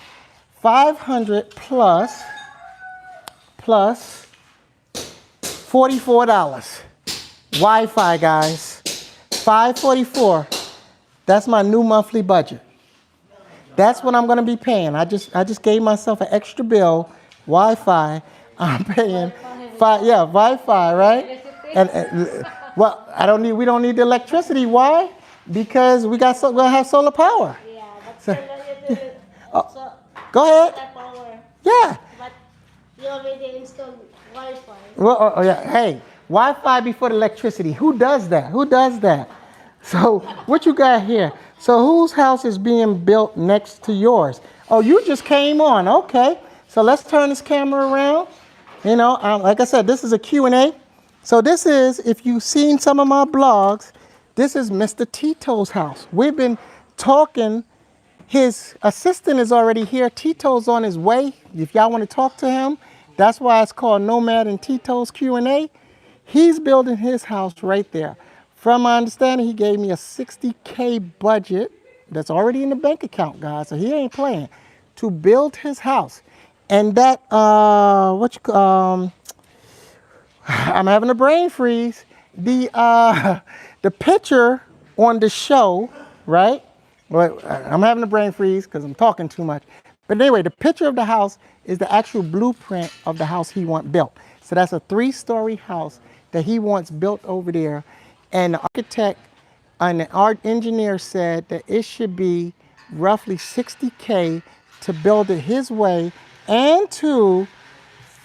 500 plus $44. Wi-Fi, guys. $544. That's my new monthly budget. That's what I'm going to be paying. I just gave myself an extra bill, Wi-Fi. I'm paying Wi-Fi, right? And well, we don't need the electricity. Why? Because we'll have solar power. Yeah, but So- so Go ahead. that power. Yeah. But you already installed Wi-Fi. Well, yeah. Hey, Wi-Fi before the electricity. Who does that? Who does that? So what you got here? So whose house is being built next to yours? Oh, you just came on. Okay. So let's turn this camera around. You know, like I said, this is a Q&A. So this is, if you've seen some of my blogs, this is Mr. Tito's house. We've been talking. His assistant is already here. Tito's on his way. If y'all want to talk to him, that's why it's called Nomad and Tito's Q&A. He's building his house right there. From my understanding, he gave me a $60K budget that's already in the bank account, guys. So he ain't playing to build his house. And that, I'm having a brain freeze. The picture on the show, right? Well, I'm having a brain freeze because I'm talking too much. But anyway, the picture of the house is the actual blueprint of the house he wants built. So that's a 3-story house that he wants built over there. And the architect and the art engineer said that it should be roughly $60K to build it his way and to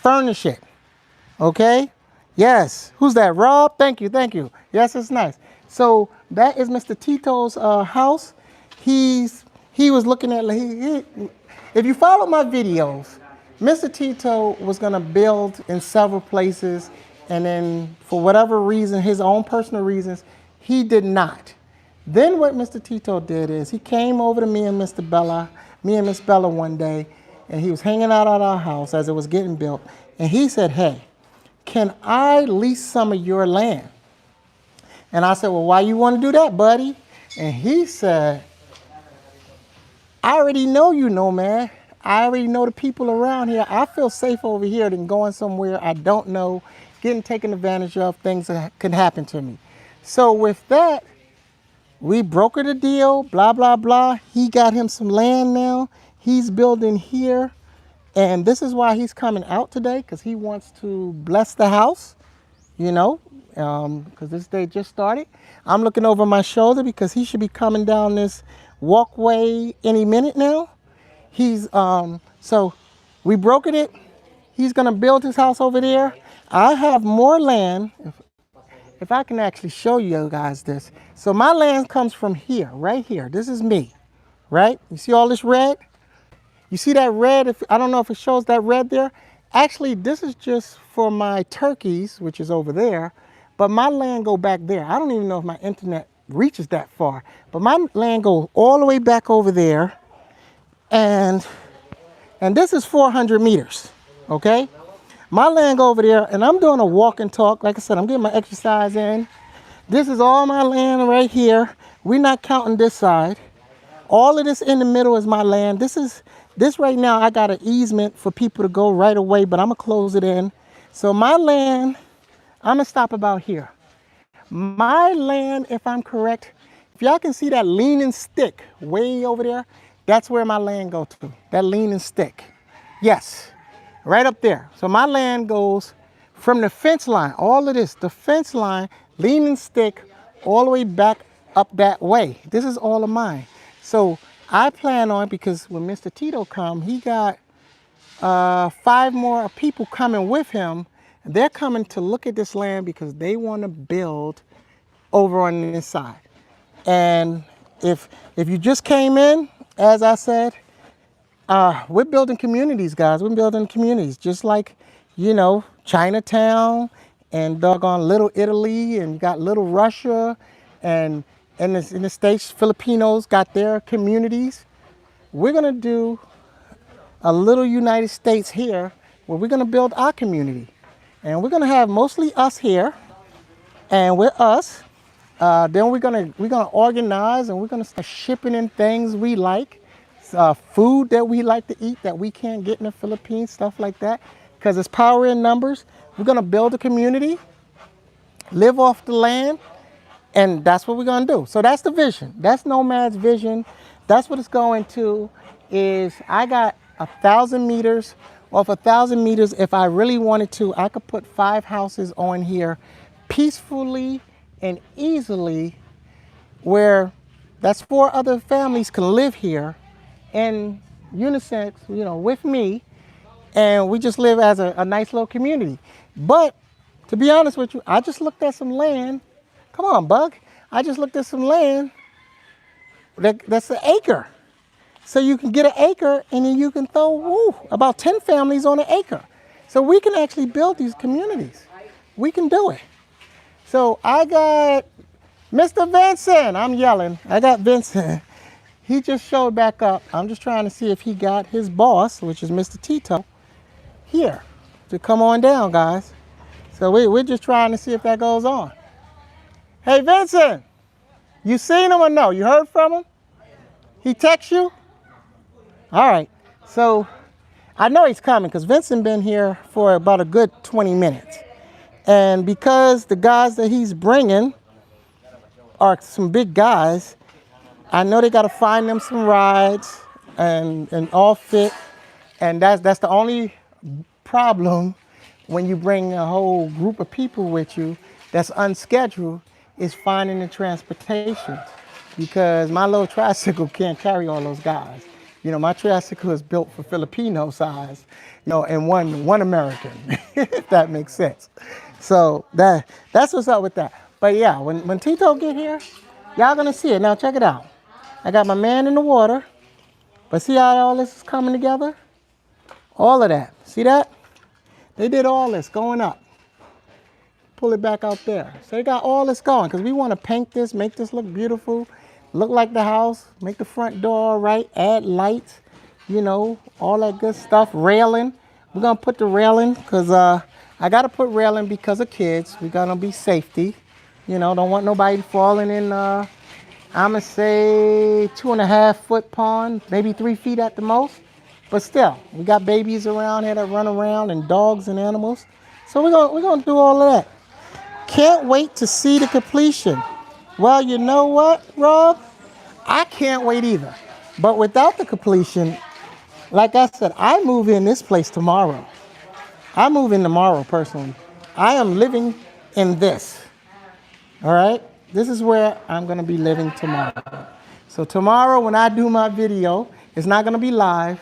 furnish it. Okay? Yes. Who's that? Rob? Thank you. Yes, it's nice. So that is Mr. Tito's house. He was looking at, if you follow my videos, Mr. Tito was going to build in several places, and then for whatever reason, his own personal reasons, he did not. Then what Mr. Tito did is he came over to me and Miss Bella one day, and he was hanging out at our house as it was getting built, and he said, hey, can I lease some of your land? And I said, well, why you want to do that, buddy? And he said, I already know you, Nomad. I already know the people around here. I feel safe over here than going somewhere I don't know, getting taken advantage of, things that can happen to me. So with that, we brokered a deal, blah, blah, blah. He got him some land now. He's building here. And this is why he's coming out today, because he wants to bless the house, you know, because this day just started. I'm looking over my shoulder because he should be coming down this walkway any minute now. So we brokered it. He's going to build his house over there. I have more land. If I can actually show you guys this. So my land comes from here, right here. This is me, right? You see all this red? You see that red? I don't know if it shows that red there. Actually, this is just for my turkeys, which is over there. But my land go back there. I don't even know if my internet reaches that far. But my land goes all the way back over there. And this is 400 meters, okay? My land go over there, and I'm doing a walk and talk. Like I said, I'm getting my exercise in. This is all my land right here. We're not counting this side. All of this in the middle is my land. This right now, I got an easement for people to go right away, but I'm gonna close it in. So my land, I'm gonna stop about here. My land, if I'm correct, if y'all can see that leaning stick way over there, that's where my land goes to, that leaning stick. Yes, right up there. So my land goes from the fence line, all of this, the fence line, leaning stick, all the way back up that way. This is all of mine. So I plan on, because when Mr. Tito come, he got 5 more people coming with him. They're coming to look at this land because they want to build over on this side. And if you just came in, as I said, we're building communities, guys. We're building communities, just like, you know, Chinatown and doggone Little Italy, and you got Little Russia, and in the States, Filipinos got their communities. We're gonna do a little United States here where we're gonna build our community. And we're gonna have mostly us here, and with us, then we're gonna organize and we're gonna start shipping in things we like, food that we like to eat that we can't get in the Philippines, stuff like that. Because it's power in numbers. We're gonna build a community, live off the land, and that's what we're gonna do. So that's the vision. That's Nomad's vision. That's what it's going to. Is I got 1,000 meters. Off 1,000 meters, if I really wanted to, I could put 5 houses on here peacefully and easily, where that's 4 other families can live here in unisex, with me, and we just live as a nice little community. But to be honest with you, I just looked at some land. Come on, Bug. I just looked at some land that's an acre. So you can get an acre and then you can throw about 10 families on an acre. So we can actually build these communities. We can do it. So I got Mr. Vincent. I'm yelling. I got Vincent. He just showed back up. I'm just trying to see if he got his boss, which is Mr. Tito, here to come on down, guys. So we're just trying to see if that goes on. Hey, Vincent, you seen him or no? You heard from him? He text you? All right, so I know he's coming because Vincent been here for about a good 20 minutes. And because the guys that he's bringing are some big guys, I know they got to find them some rides and all fit. And that's the only problem when you bring a whole group of people with you that's unscheduled, is finding the transportation. Because my little tricycle can't carry all those guys. My tricycle is built for Filipino size, and one American, if that makes sense. So that's what's up with that. But yeah, when Tito get here, y'all gonna see it. Now check it out. I got my man in the water, but see how all this is coming together? All of that. See that? They did all this going up. Pull it back out there. So they got all this going because we want to paint this, make this look beautiful. Look like the house, make the front door all right, add lights, all that good stuff. Railing, we're gonna put the railing because I gotta put railing because of kids. We gotta be safety, don't want nobody falling in, I'm gonna say 2.5 foot pond, maybe 3 feet at the most. But still, we got babies around here that run around and dogs and animals. So we're gonna do all of that. Can't wait to see the completion. Well, you know what, Rob? I can't wait either. But without the completion, like I said, I move in this place tomorrow. I move in tomorrow, personally. I am living in this. All right? This is where I'm going to be living tomorrow. So tomorrow when I do my video, it's not going to be live.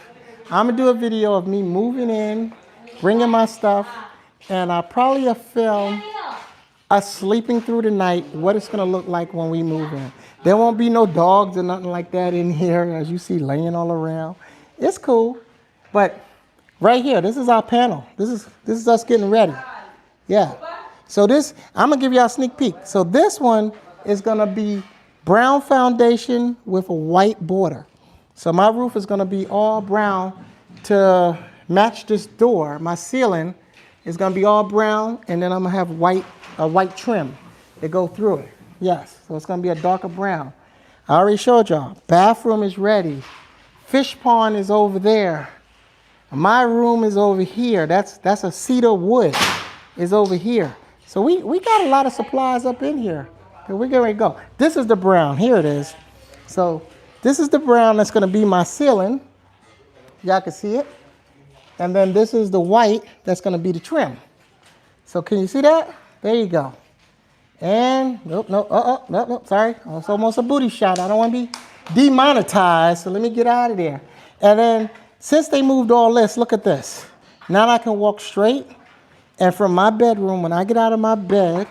I'm going to do a video of me moving in, bringing my stuff, and I'll probably film us sleeping through the night, what it's gonna look like when we move in. There won't be no dogs or nothing like that in here, as you see laying all around. It's cool, but right here, this is our panel. This is us getting ready. Yeah. So I'm gonna give y'all a sneak peek. So this one is gonna be brown foundation with a white border. So my roof is gonna be all brown to match this door. My ceiling is gonna be all brown, and then I'm gonna have a white trim that go through it. Yes, so it's gonna be a darker brown. I already showed y'all. Bathroom is ready. Fish pond is over there. My room is over here. That's a cedar wood is over here. So we got a lot of supplies up in here. We're getting ready to go. This is the brown. Here it is. So this is the brown that's gonna be my ceiling. Y'all can see it. And then this is the white that's gonna be the trim. So can you see that? There you go. And, nope, sorry. It's almost a booty shot. I don't want to be demonetized, so let me get out of there. And then, since they moved all this, look at this. Now I can walk straight, and from my bedroom, when I get out of my bed,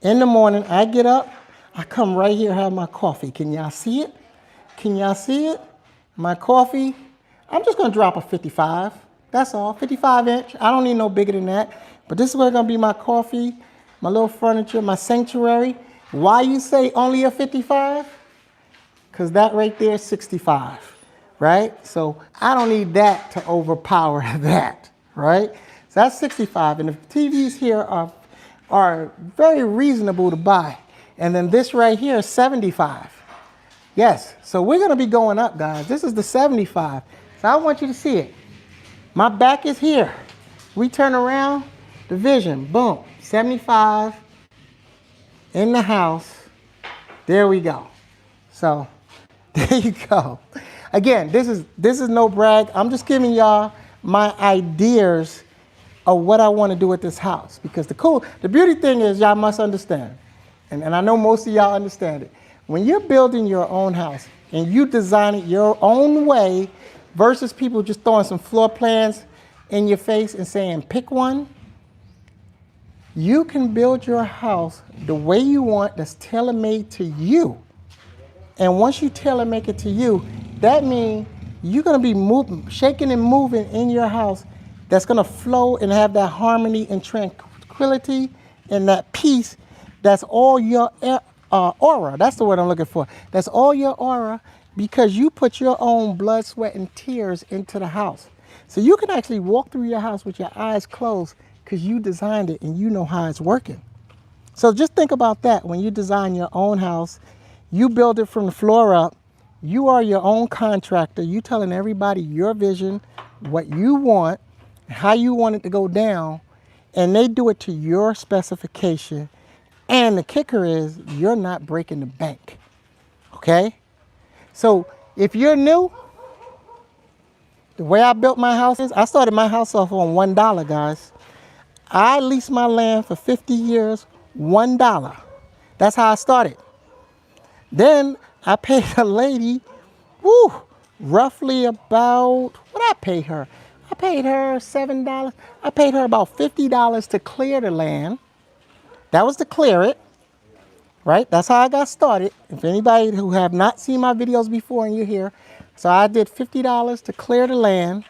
in the morning, I get up, I come right here, have my coffee. Can y'all see it? Can y'all see it? My coffee, I'm just going to drop a 55. That's all, 55 inch. I don't need no bigger than that. But this is where it's going to be my coffee, my little furniture, my sanctuary. Why you say only a 55? Because that right there is 65, right? So I don't need that to overpower that, right? So that's 65, and the TVs here are very reasonable to buy. And then this right here is 75. Yes, so we're gonna be going up, guys. This is the 75. So I want you to see it. My back is here. We turn around, the vision, boom, 75 in the house. There we go. So there you go. Again, this is no brag. I'm just giving y'all my ideas of what I want to do with this house. Because the beauty thing is y'all must understand, and I know most of y'all understand it. When you're building your own house and you design it your own way versus people just throwing some floor plans in your face and saying, pick one, you can build your house the way you want that's tailor-made to you. And once you tailor-make it to you, that means you're gonna be moving, shaking and moving in your house that's gonna flow and have that harmony and tranquility and that peace. That's all your aura. That's the word I'm looking for. That's all your aura because you put your own blood, sweat, and tears into the house. So you can actually walk through your house with your eyes closed because you designed it and you know how it's working. So just think about that when you design your own house. You build it from the floor up. You are your own contractor. You telling everybody your vision, what you want, how you want it to go down, and they do it to your specification. And the kicker is you're not breaking the bank, okay? So if you're new, the way I built my house is, I started my house off on $1, guys. I leased my land for 50 years, $1. That's how I started. Then I paid a lady, roughly about, what I pay her? I paid her $7. I paid her about $50 to clear the land. That was to clear it, right? That's how I got started. If anybody who have not seen my videos before and you're here, so I did $50 to clear the land.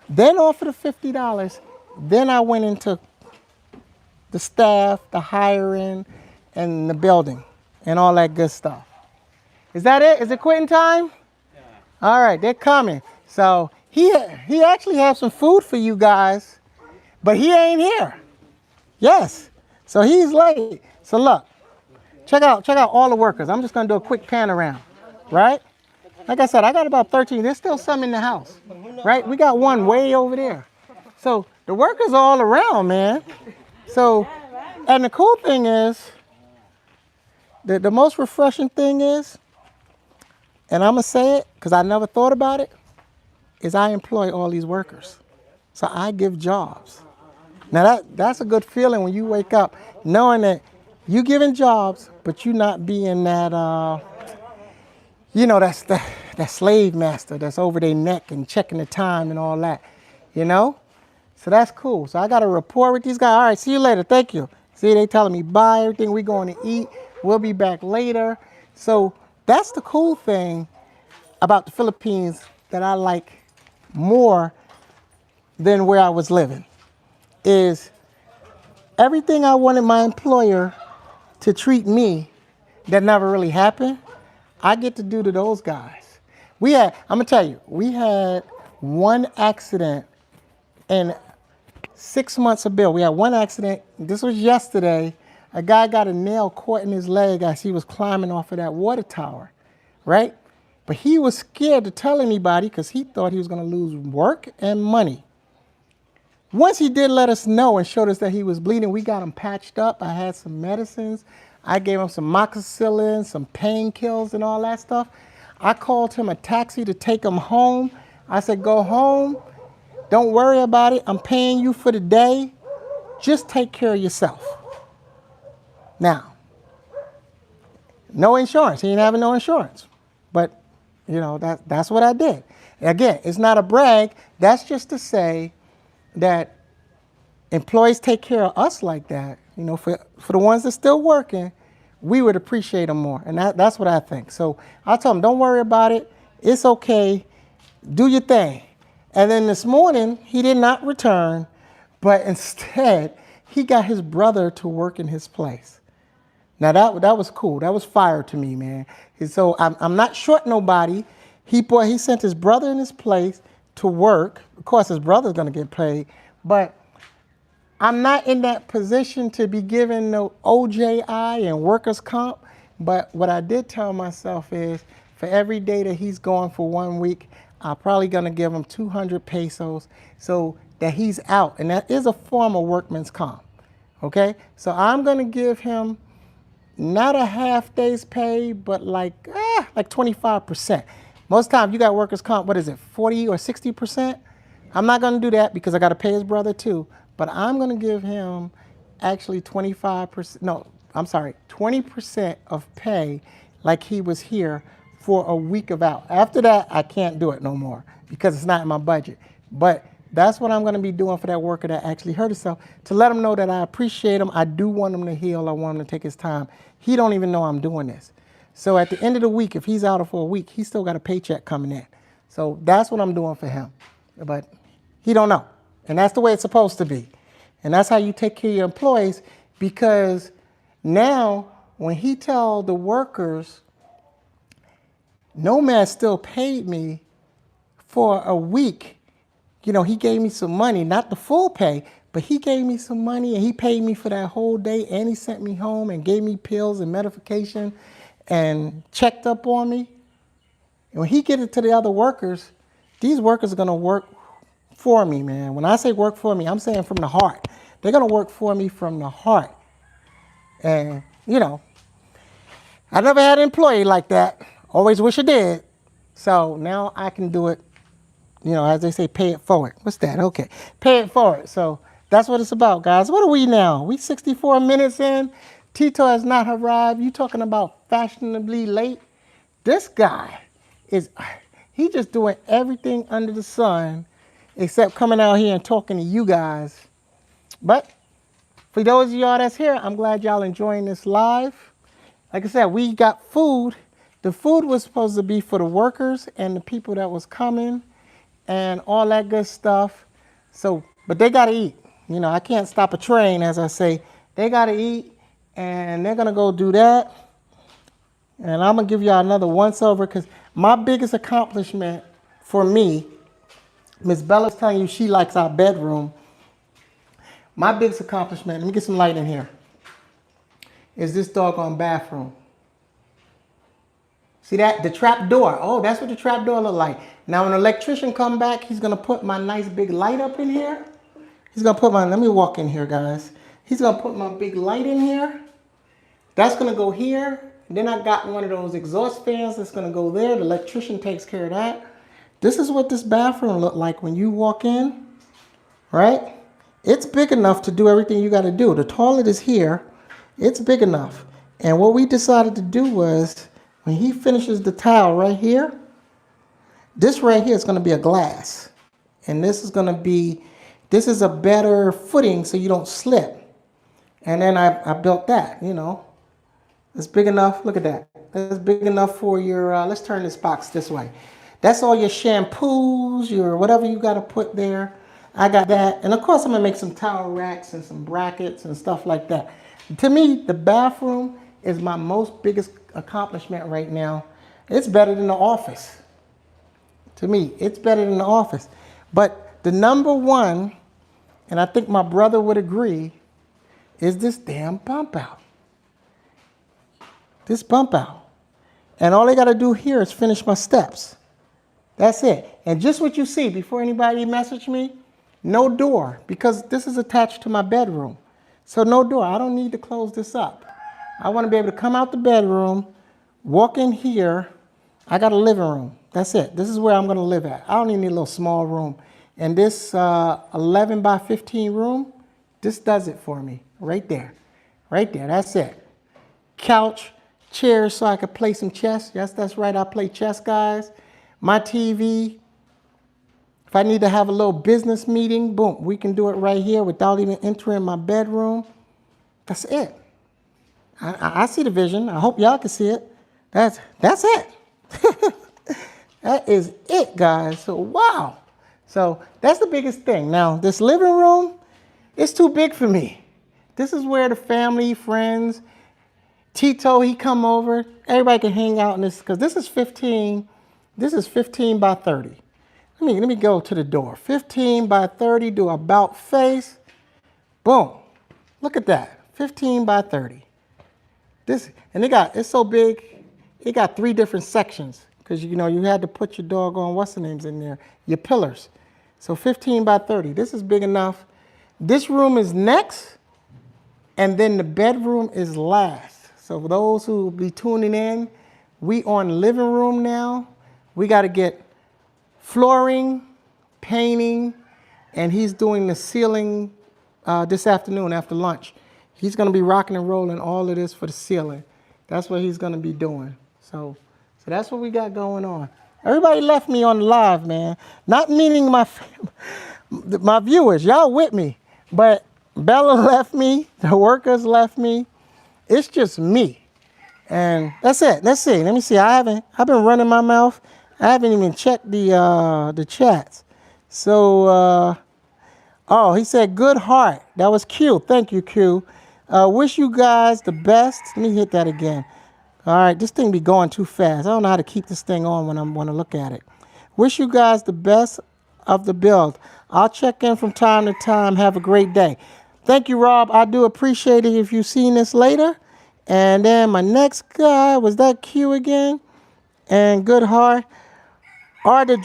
Then off of the $50, then I went into the staff, the hiring, and the building, and all that good stuff. Is that it? Is it quitting time? Yeah. All right, they're coming. So he actually has some food for you guys, but he ain't here. Yes, so he's late. So look, check out all the workers. I'm just gonna do a quick pan around, right? Like I said, I got about 13. There's still some in the house, right? We got one way over there. So the workers are all around, man. So, and the cool thing is, the most refreshing thing is, and I'm gonna say it because I never thought about it, is I employ all these workers. So I give jobs. Now that's a good feeling when you wake up knowing that you giving jobs, but you not being that, that's that slave master that's over their neck and checking the time and all that, So that's cool. So I got a rapport with these guys. All right, see you later. Thank you. See, they telling me bye, everything. We going to eat. We'll be back later. So that's the cool thing about the Philippines that I like more than where I was living is everything I wanted my employer to treat me that never really happened, I get to do to those guys. I'm gonna tell you, we had one accident in 6 months of bill. We had one accident. This was yesterday. A guy got a nail caught in his leg as he was climbing off of that water tower, right? But he was scared to tell anybody because he thought he was going to lose work and money. Once he did let us know and showed us that he was bleeding, we got him patched up. I had some medicines. I gave him some amoxicillin, some painkillers and all that stuff. I called him a taxi to take him home. I said, go home. Don't worry about it. I'm paying you for the day. Just take care of yourself. Now, no insurance. He didn't have no insurance. But, that's what I did. Again, it's not a brag. That's just to say that employees take care of us like that. For the ones that are still working, we would appreciate them more. And that's what I think. So I told him, don't worry about it. It's okay. Do your thing. And then this morning, he did not return, but instead, he got his brother to work in his place. Now that was cool. That was fire to me, man. And so I'm not short nobody. He sent his brother in his place to work. Of course, his brother's gonna get paid, but I'm not in that position to be given no OJI and workers' comp. But what I did tell myself is, for every day that he's gone for 1 week, I'm probably gonna give him 200 pesos so that he's out, and that is a form of workman's comp. Okay, so I'm gonna give him not a half day's pay, but like 25%. Most times you got workers' comp, what is it, 40 or 60%? I'm not gonna do that because I gotta pay his brother too, but I'm gonna give him actually 25%, no, I'm sorry, 20% of pay like he was here for a week of out. After that, I can't do it no more because it's not in my budget. But that's what I'm gonna be doing for that worker that actually hurt himself, to let him know that I appreciate him. I do want him to heal. I want him to take his time. He don't even know I'm doing this. So at the end of the week, if he's out for a week, he's still got a paycheck coming in. So that's what I'm doing for him. But he don't know. And that's the way it's supposed to be. And that's how you take care of your employees, because now when he tell the workers, Nomad still paid me for a week, you know, he gave me some money, not the full pay, but he gave me some money and he paid me for that whole day, and he sent me home and gave me pills and medication and checked up on me. And when he get it to the other workers, these workers are gonna work for me, man. When I say work for me, I'm saying from the heart. They're gonna work for me from the heart. And, you know, I never had an employee like that. Always wish I did. So now I can do it, you know, as they say, pay it forward. What's that? Okay, pay it forward. So that's what it's about, guys. What are we now? We 64 minutes in. Tito has not arrived. You talking about fashionably late? This guy is, he just doing everything under the sun except coming out here and talking to you guys. But for those of y'all that's here, I'm glad y'all enjoying this live. Like I said, we got food. The food was supposed to be for the workers and the people that was coming and all that good stuff. So, but they gotta eat. You know, I can't stop a train, as I say. They gotta eat, and they're gonna go do that. And I'm gonna give y'all another once over, because my biggest accomplishment for me, Miss Bella's telling you she likes our bedroom. My biggest accomplishment, let me get some light in here, is this doggone bathroom. See that? The trap door. Oh, that's what the trap door look like. Now when the electrician come back, he's gonna put my nice big light up in here. He's gonna put my, let me walk in here, guys. He's gonna put my big light in here. That's gonna go here. And then I got one of those exhaust fans that's gonna go there. The electrician takes care of that. This is what this bathroom look like when you walk in, right? It's big enough to do everything you gotta do. The toilet is here. It's big enough. And what we decided to do was, when he finishes the tile right here, this right here is gonna be a glass. And this is gonna be, this is a better footing so you don't slip. And then I built that, you know. It's big enough, look at that. That's big enough for your, let's turn this box this way. That's all your shampoos, your whatever you gotta put there. I got that. And of course I'm gonna make some towel racks and some brackets and stuff like that. To me, the bathroom is my most biggest accomplishment right now. It's better than the office. To me, it's better than the office. But the number one, and I think my brother would agree, is this damn bump out. This bump out. And all I gotta do here is finish my steps. That's it. And just what you see, before anybody message me, no door, because this is attached to my bedroom. So no door, I don't need to close this up. I wanna be able to come out the bedroom, walk in here, I got a living room. That's it. This is where I'm gonna live at. I don't even need a little small room. And this 11 by 15 room, this does it for me. Right there. Right there, that's it. Couch, chairs so I could play some chess. Yes, that's right, I play chess, guys. My TV. If I need to have a little business meeting, boom, we can do it right here without even entering my bedroom. That's it. I see the vision. I hope y'all can see it. That's it. That is it, guys. So, wow. So that's the biggest thing. Now, this living room, it's too big for me. This is where the family, friends, Tito, he come over. Everybody can hang out in this because this is 15. This is 15 by 30. Let me go to the door. 15 by 30. Do about face. Boom. Look at that. 15 by 30. This and it's so big. It got 3 different sections because you had to put your doggone what's the names in there. Your pillars. So 15 by 30. This is big enough. This room is next, and then the bedroom is last. So for those who will be tuning in, we on living room now. We got to get flooring, painting, and he's doing the ceiling this afternoon after lunch. He's going to be rocking and rolling all of this for the ceiling. That's what he's going to be doing. So that's what we got going on. Everybody left me on the live, man. Not meaning my viewers. Y'all with me. But Bella left me. The workers left me. It's just me. And that's it. Let's see. Let me see. I've been running my mouth. I haven't even checked the chats. So, oh, he said, good heart. That was Q. Thank you, Q. Wish you guys the best. Let me hit that again. All right, this thing be going too fast. I don't know how to keep this thing on when I want to look at it. Wish you guys the best of the build. I'll check in from time to time. Have a great day. Thank you, Rob. I do appreciate it if you've seen this later. And then my next guy, was that Q again? And good heart. Are the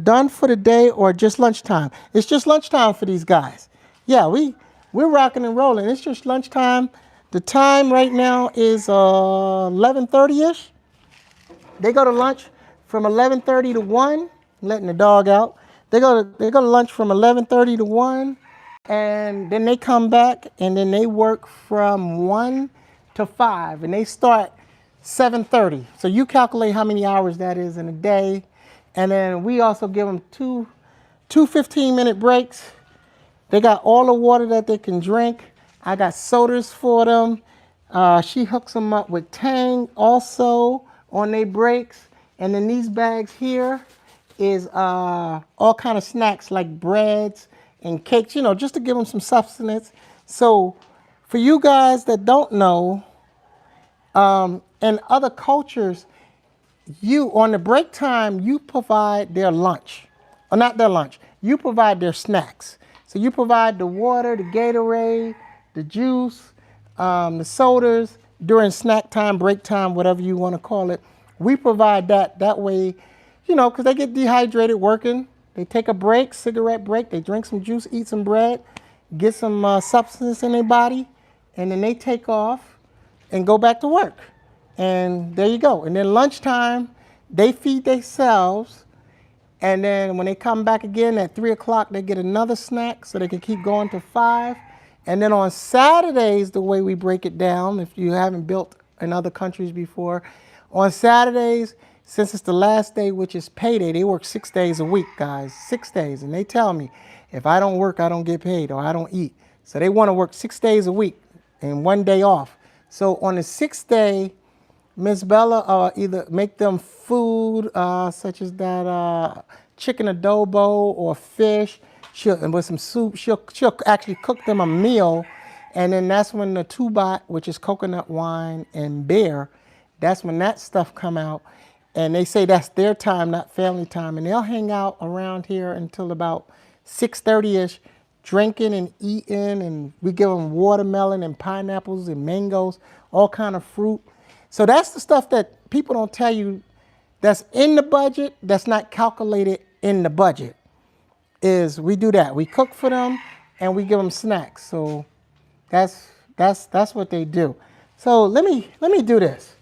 done for the day or just lunchtime? It's just lunchtime for these guys. Yeah, we're rocking and rolling. It's just lunchtime. The time right now is 11:30ish. They go to lunch from 11:30 to 1, letting the dog out. They go to lunch from 11:30 to 1, and then they come back and then they work from 1 to 5, and they start 7:30. So you calculate how many hours that is in a day. And then we also give them two 15-minute breaks. They got all the water that they can drink. I got sodas for them. She hooks them up with Tang also on their breaks. And then these bags here is all kind of snacks like breads and cakes, just to give them some sustenance. So for you guys that don't know, in other cultures, on the break time, you provide their lunch. Or not their lunch. You provide their snacks. So you provide the water, the Gatorade, the juice, the sodas during snack time, break time, whatever you want to call it. We provide that. That way, because they get dehydrated working. They take a break, cigarette break. They drink some juice, eat some bread, get some substance in their body, and then they take off and go back to work. And there you go. And then lunchtime, they feed themselves. And then when they come back again at 3 o'clock, they get another snack so they can keep going to 5. And then on Saturdays, the way we break it down, if you haven't built in other countries before, on Saturdays, since it's the last day, which is payday, they work 6 days a week, guys, 6 days. And they tell me, if I don't work, I don't get paid or I don't eat. So they want to work 6 days a week and 1 day off. So on the 6th day, Miss Bella either make them food such as that chicken adobo or fish, and with some soup. She'll actually cook them a meal, and then that's when the tubat, which is coconut wine and beer, that's when that stuff come out. And they say that's their time, not family time, and they'll hang out around here until about 6:30ish, drinking and eating, and we give them watermelon and pineapples and mangoes, all kind of fruit. So that's the stuff that people don't tell you that's in the budget, that's not calculated in the budget, is we do that. We cook for them and we give them snacks. So that's what they do. So let me do this.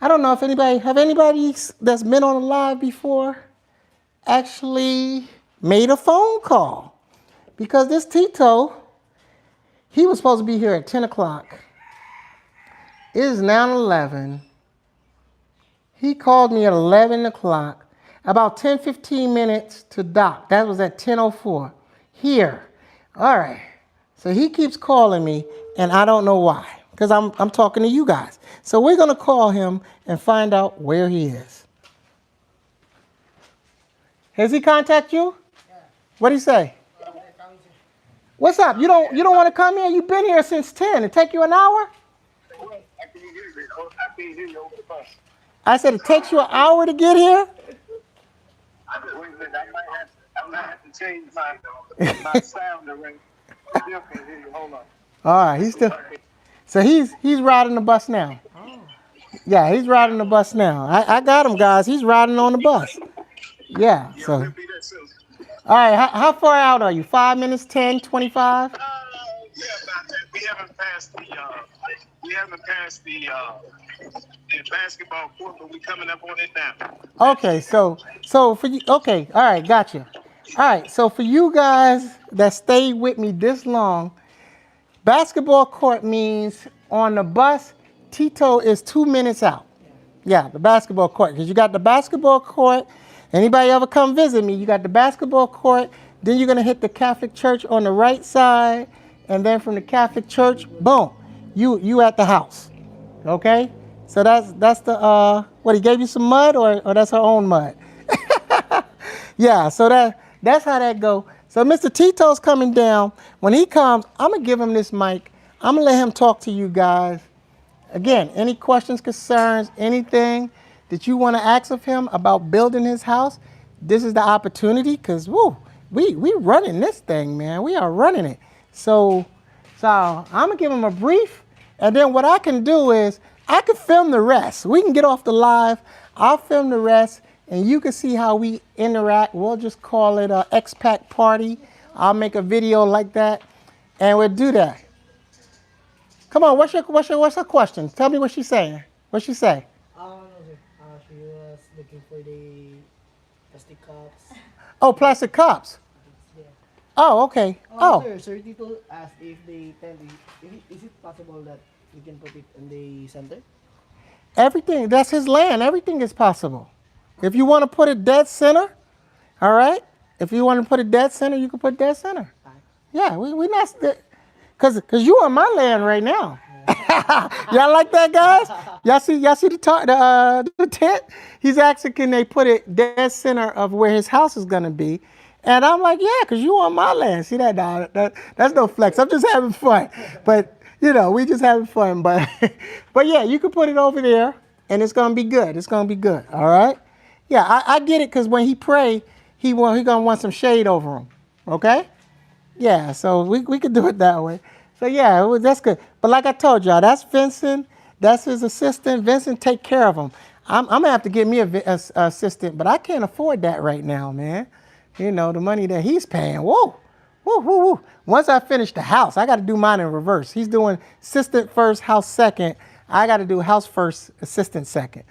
I don't know if anybody that's been on a live before actually made a phone call, because this Tito, he was supposed to be here at 10 o'clock. It is now 11. He called me at 11 o'clock, about 10, 15 minutes to dock. That was at 10:04 here. All right. So he keeps calling me, and I don't know why, because I'm talking to you guys. So we're going to call him and find out where he is. Has he contacted you? Yeah. What did he say? What's up? You don't want to come here? You've been here since 10. It take you an hour? Well, I can't hear you. I can't hear you over the phone. I said it takes you an hour to get here? Wait a minute. I might have to change my sound arrangement. I still can't hear you. Hold on. All right, so he's riding the bus now. Yeah, he's riding the bus now. I got him, guys. He's riding on the bus. Yeah, Yeah, so. we'll be there soon. All right, how far out are you? 5 minutes, 10, 25? Yeah, about that. We haven't passed the basketball court, but we coming up on it now. Okay, so for you, okay, all right, gotcha. All right, so for you guys that stayed with me this long, basketball court means on the bus, Tito is 2 minutes out. Yeah, the basketball court, because you got the basketball court. Anybody ever come visit me, you got the basketball court, then you're going to hit the Catholic Church on the right side, and then from the Catholic Church, boom, you at the house. Okay? So that's the, what, he gave you some mud, or that's her own mud? Yeah, so that's how that go. So Mr. Tito's coming down. When he comes, I'm going to give him this mic. I'm going to let him talk to you guys. Again, any questions, concerns, anything that you want to ask of him about building his house, this is the opportunity, because, woo, we running this thing, man. We are running it. So I'm going to give him a brief, and then what I can do is I can film the rest. We can get off the live. I'll film the rest, and you can see how we interact. We'll just call it a expat party. I'll make a video like that, and we'll do that. Come on, what's her question? Tell me what she's saying. What's she say? No, sir. She was looking for the plastic cups. Oh, plastic cups. Yeah. Oh, okay. Oh, Sir Tito asked if the tent, is it possible that we can put it in the center? everything. That's his land. Everything is possible. If you want to put it dead center, all right? If you want to put it dead center, you can put dead center. Yeah, we not, because you on my land right now. Y'all like that, guys? Y'all see the tent? He's asking, can they put it dead center of where his house is gonna be? And I'm like, yeah, because you on my land. See that, dog? That's no flex. I'm just having fun. But we just having fun. But but yeah, you can put it over there, and it's gonna be good. It's gonna be good. All right? Yeah, I get it, because when he pray, he gonna want some shade over him. Okay? Yeah, so we could do it that way. So yeah, that's good. But like I told y'all, that's Vincent. That's his assistant. Vincent take care of him. I'm gonna have to get me a assistant, but I can't afford that right now, man. The money that he's paying. Whoa, woo, woo, woo. Once I finish the house, I got to do mine in reverse. He's doing assistant first, house second. I got to do house first, assistant second.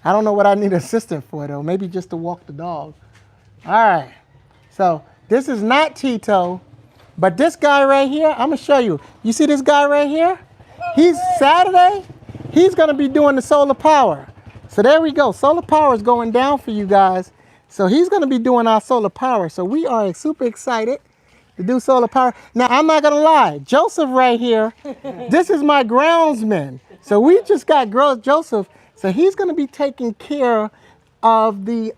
I don't know what I need an assistant for though. Maybe just to walk the dog. All right. So this is not Tito. But this guy right here, I'm going to show you. You see this guy right here? Saturday, he's going to be doing the solar power. So there we go. Solar power is going down for you guys. So he's going to be doing our solar power. So we are super excited to do solar power. Now, I'm not going to lie. Joseph right here, this is my groundsman. So we just got Joseph. So he's going to be taking care of the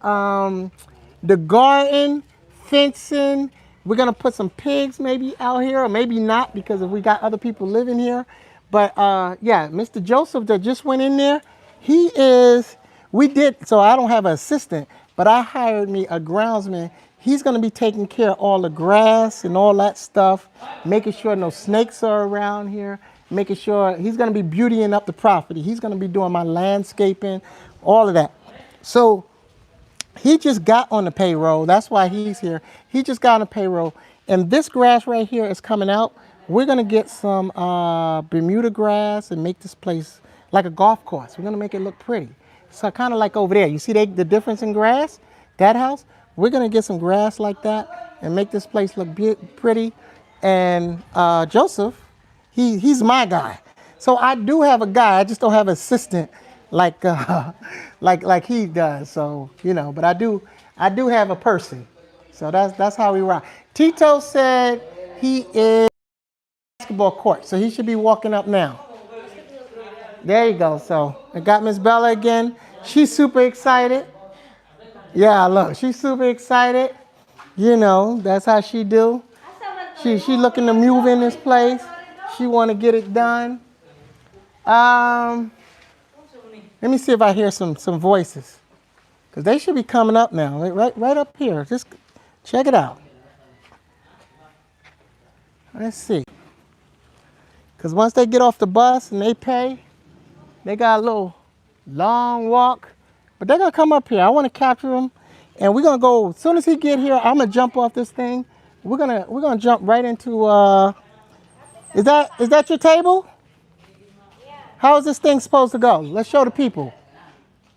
garden, fencing. We're going to put some pigs maybe out here, or maybe not, because if we got other people living here. But yeah, Mr. Joseph that just went in there, so I don't have an assistant, but I hired me a groundsman. He's going to be taking care of all the grass and all that stuff, making sure no snakes are around here, making sure he's going to be beautying up the property. He's going to be doing my landscaping, all of that. So he just got on the payroll. That's why he's here. He just got on the payroll. And this grass right here is coming out. We're going to get some Bermuda grass and make this place like a golf course. We're going to make it look pretty. So kind of like over there. You see the difference in grass? That house? We're going to get some grass like that and make this place look pretty. And Joseph, he's my guy. So I do have a guy. I just don't have an assistant like he does. So but I do have a person. So that's how we rock. Tito said he is basketball court, so he should be walking up now. There you go. So I got Miss Bella again. She's super excited. Yeah, look, she's super excited. That's how she do. She looking to move in this place. She want to get it done. Let me see if I hear some voices, because they should be coming up now. Right up here. Just check it out. Let's see. Because once they get off the bus and they pay, they got a little long walk. But they're going to come up here. I want to capture them. And we're going to go, as soon as he get here, I'm going to jump off this thing. We're gonna jump right into, is that your table? Yeah. How is this thing supposed to go? Let's show the people.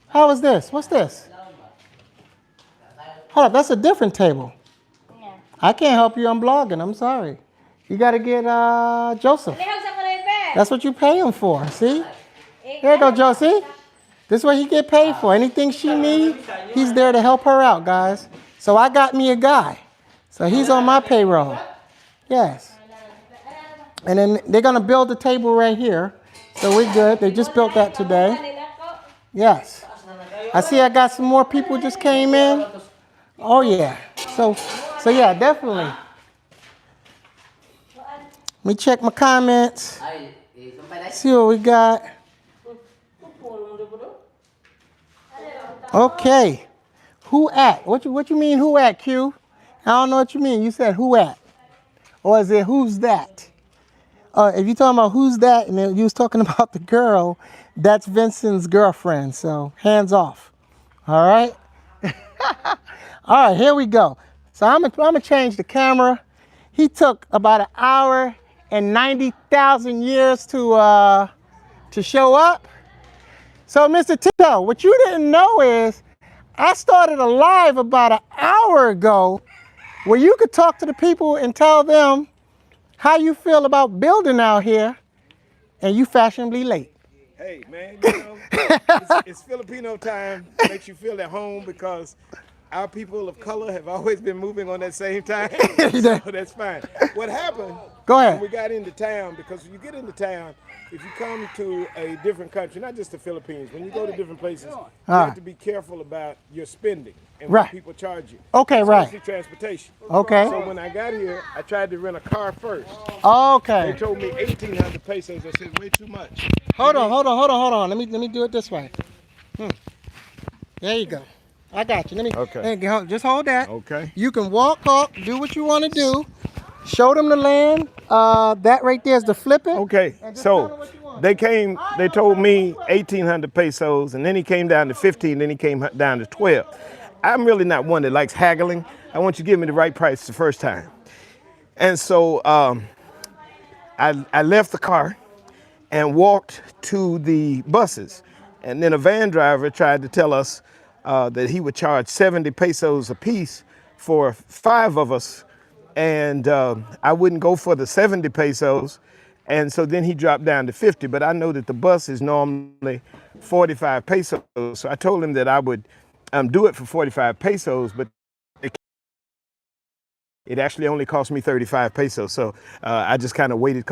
How is this? What's this? Hold up, that's a different table. Yeah. I can't help you, I'm blogging, I'm sorry. You gotta get Joseph. That's what you pay him for, see? Here you go, Josie. This is what he get paid for. Anything she needs, he's there to help her out, guys. So I got me a guy. So he's on my payroll. Yes. And then they're going to build the table right here. So we're good. They just built that today. Yes. I see I got some more people just came in. Oh, yeah. So yeah, definitely. Let me check my comments. See what we got. Okay. Who at? What you mean who at, Q? I don't know what you mean. You said who at? Or is it who's that? If you're talking about who's that, and then you was talking about the girl, that's Vincent's girlfriend. So hands off. All right? All right, here we go. So I'm gonna change the camera. He took about 1 hour and 90,000 years to show up. So Mr. Tito, what you didn't know is I started a live about 1 hour ago where you could talk to the people and tell them how you feel about building out here, and you fashionably late. Hey, man, it's Filipino time. Makes you feel at home because our people of color have always been moving on that same time. So that's fine. What happened? Go ahead. When we got into town, because when you get into town, if you come to a different country, not just the Philippines, when you go to different places, you have to be careful about your spending and what people charge you. Okay, especially transportation. Okay. So when I got here, I tried to rent a car first. Okay. They told me 1,800 pesos. I said, way too much. Hold on. Let me do it this way. There you go. I got you. Just hold that. Okay. You can walk up, do what you want to do. Show them the land. That right there is the flip it. Okay. So they told me 1,800 pesos, and then he came down to 15, then he came down to 12. I'm really not one that likes haggling. I want you to give me the right price the first time. And so I left the car and walked to the buses. And then a van driver tried to tell us that he would charge 70 pesos a piece for 5 of us. And I wouldn't go for the 70 pesos. And so then he dropped down to 50. But I know that the bus is normally 45 pesos. So I told him that I would do it for 45 pesos, but it actually only cost me 35 pesos. So I just kind of waited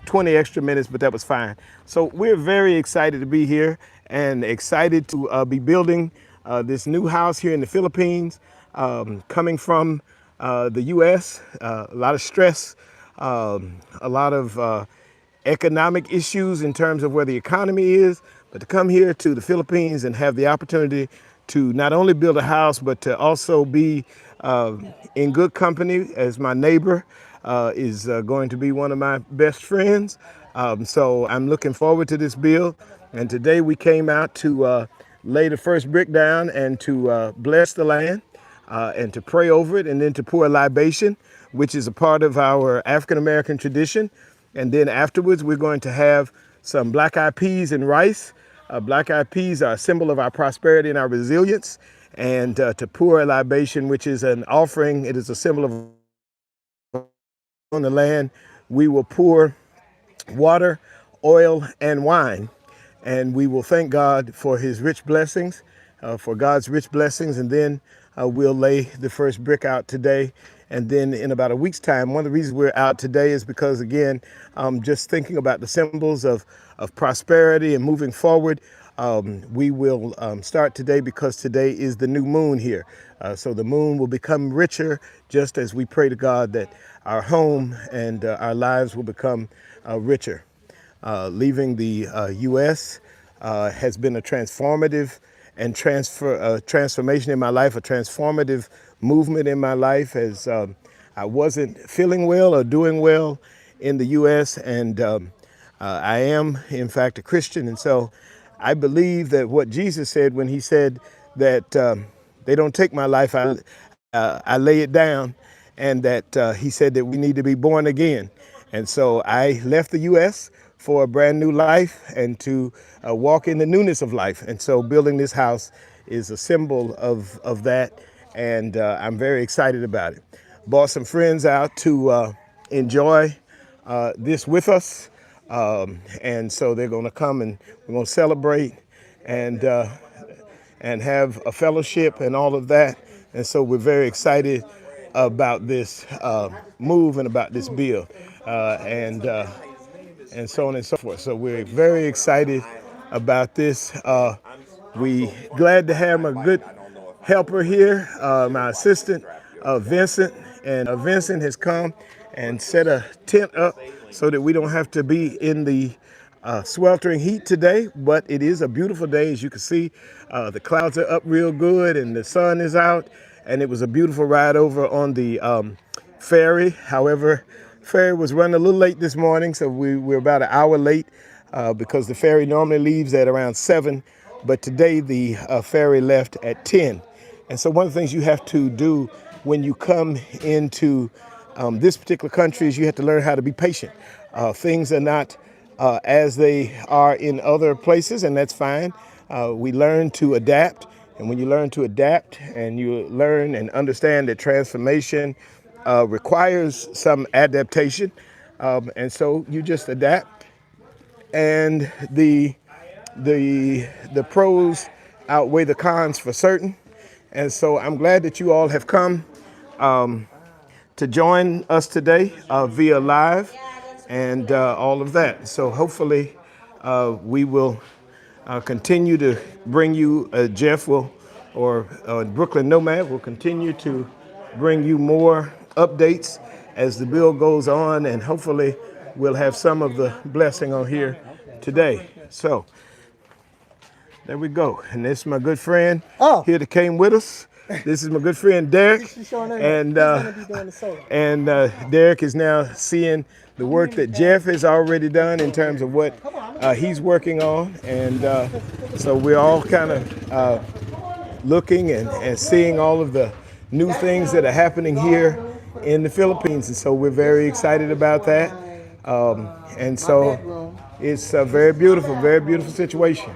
20 extra minutes, but that was fine. So we're very excited to be here and excited to be building this new house here in the Philippines, coming from the U.S., a lot of stress, a lot of economic issues in terms of where the economy is, but to come here to the Philippines and have the opportunity to not only build a house, but to also be in good company, as my neighbor is going to be one of my best friends. So I'm looking forward to this build. And today we came out to lay the first brick down and to bless the land and to pray over it, and then to pour a libation, which is a part of our African-American tradition. And then afterwards, we're going to have some black-eyed peas and rice. Black-eyed peas are a symbol of our prosperity and our resilience. And to pour a libation, which is an offering, it is a symbol of on the land. We will pour water, oil, and wine. And we will thank God for his rich blessings, for God's rich blessings. And then we'll lay the first brick out today. And then in about a week's time, one of the reasons we're out today is because, again, just thinking about the symbols of prosperity and moving forward. We will start today because today is the new moon here. So the moon will become richer just as we pray to God that our home and our lives will become richer. Leaving the U.S. Has been a transformative and transformation in my life, a transformative movement in my life as I wasn't feeling well or doing well in the U.S. and I am, in fact, a Christian. And so I believe that what Jesus said when he said that they don't take my life, I lay it down, and that he said that we need to be born again. And so I left the U.S. for a brand new life and to walk in the newness of life. And so building this house is a symbol of that, and I'm very excited about it. Brought some friends out to enjoy this with us. And so they're going to come and we're going to celebrate and have a fellowship and all of that. And so we're very excited about this move and about this bill and so on and so forth. So we're very excited about this. We glad to have a good helper here, my assistant, Vincent. And Vincent has come and set a tent up so that we don't have to be in the sweltering heat today, but it is a beautiful day. As you can see, the clouds are up real good and the sun is out, and it was a beautiful ride over on the ferry. However, ferry was running a little late this morning, so we're about an hour late because the ferry normally leaves at around 7, but today the ferry left at 10. And so one of the things you have to do when you come into this particular country is you have to learn how to be patient. Things are not as they are in other places, and that's fine. We learn to adapt, and when you learn to adapt and you learn and understand that transformation requires some adaptation, and so you just adapt, and the pros outweigh the cons for certain. And so I'm glad that you all have come to join us today via live and all of that. So hopefully we will continue to bring you, Jeff will, or Brooklyn Nomad will continue to bring you more updates as the bill goes on, and hopefully we'll have some of the blessing on here today. So there we go. And this is my good friend here that came with us. This is my good friend Derek. And Derek is now seeing the work that Jeff has already done in terms of what he's working on. And so we're all kind of looking and seeing all of the new things that are happening here in the Philippines. And so we're very excited about that. And so it's a very beautiful situation.